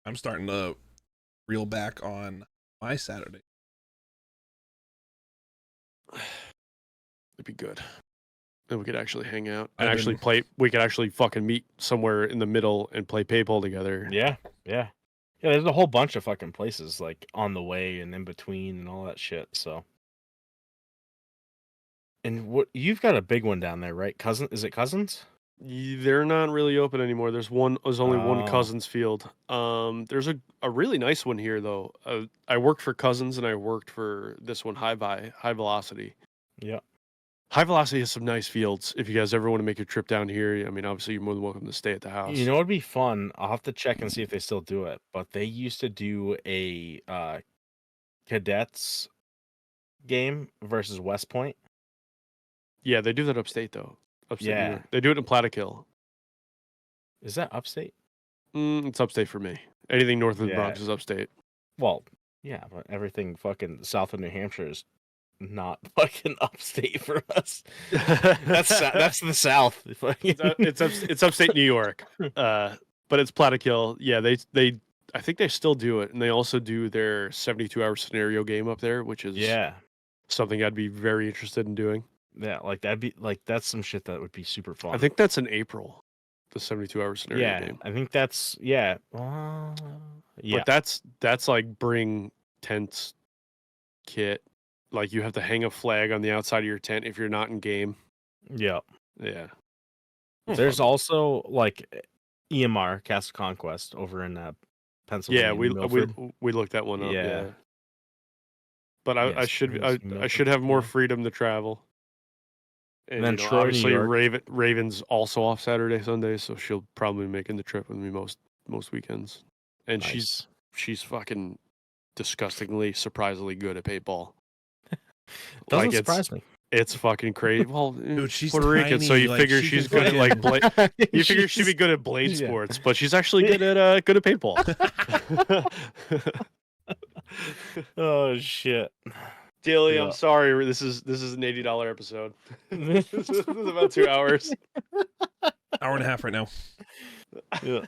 I'm starting to reel back on my Saturday. It'd be good. And we could actually hang out and play. We could actually fucking meet somewhere in the middle and play paintball together. Yeah. There's a whole bunch of fucking places like on the way and in between and all that shit. So, and what you've got a big one down there, right? Is it Cousins? They're not really open anymore. There's only one Cousins field. There's a really nice one here though. I worked for Cousins and I worked for this one, High Velocity. Yeah. High Velocity has some nice fields. If you guys ever want to make a trip down here, I mean, obviously you're more than welcome to stay at the house. You know what'd be fun? I'll have to check and see if they still do it. But they used to do a cadets game versus West Point. Yeah, they do that upstate though. Upstate Yeah. New York. They do it in Plattekill. Is that upstate? It's upstate for me. Anything north of the Bronx is upstate. Well, yeah, but everything fucking south of New Hampshire is not fucking upstate for us. That's the South. It's upstate New York, but it's Plattekill. Yeah, they I think they still do it, and they also do their 72-hour scenario game up there, which is something I'd be very interested in doing. Yeah, like that'd be like that's some shit that would be super fun. I think that's in April, the 72-hour scenario yeah, game. I think that's yeah. Yeah, But that's like bring tents kit. Like you have to hang a flag on the outside of your tent if you're not in game. yeah. Yeah. There's also like EMR Castle Conquest over in Pennsylvania. Yeah, Milford. we looked that one up. Yeah. Yeah. But I Yes, should Milford, I should have more yeah. freedom to travel. And then Troy, New obviously York. Raven's also off Saturday, Sunday, so she'll probably be making the trip with me most weekends. And Nice. she's fucking disgustingly, surprisingly good at paintball. Doesn't surprise me. It's fucking crazy. Well, Dude, she's Puerto Rican, so tiny, you like, figure she she's can good at like fucking- you figure she'd be good at blade yeah. sports, but she's actually good at paintball. Oh shit. Dilly, Yeah. I'm sorry. This is an $80 episode. This is about 2 hours. Hour and a half right now. Yeah.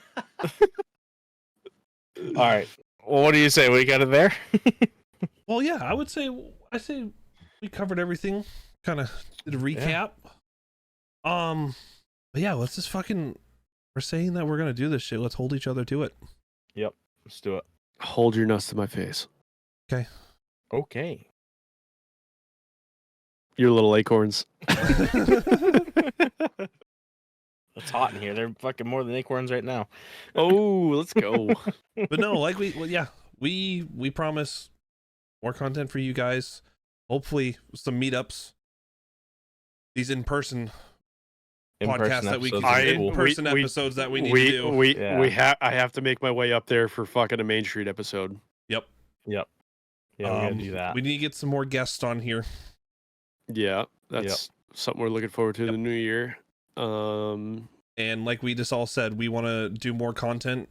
All right. Well, what do you say? We got it there? Well, yeah, I say we covered everything. Kind of did a recap. But yeah, let's just fucking. We're saying that we're gonna do this shit. Let's hold each other to it. Yep. Let's do it. Hold your nuts to my face. Okay. Okay. Your little acorns. It's hot in here. They're fucking more than acorns right now. Oh, let's go. But no, like we promise more content for you guys. Hopefully, some meetups. These in-person podcasts that we can in-person episodes that we need to do. I have to make my way up there for fucking a Main Street episode. Yep. Yeah, we gotta do that. We need to get some more guests on here. Yeah, that's something we're looking forward to in the new year. And like we just all said, we want to do more content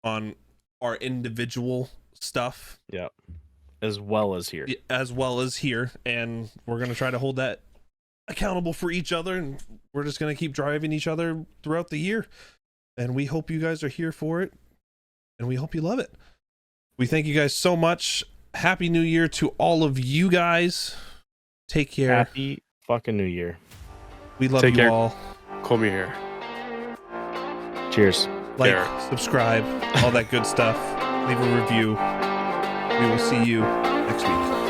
on our individual stuff. Yeah. As well as here. And we're going to try to hold that accountable for each other, and we're just going to keep driving each other throughout the year. And we hope you guys are here for it, and we hope you love it. We thank you guys so much. Happy New Year to all of you guys. Take care. Happy fucking New Year. We love Take you care. all. Comb your hair. Cheers. Like, Care. subscribe, all that good stuff. Leave a review. We will see you next week.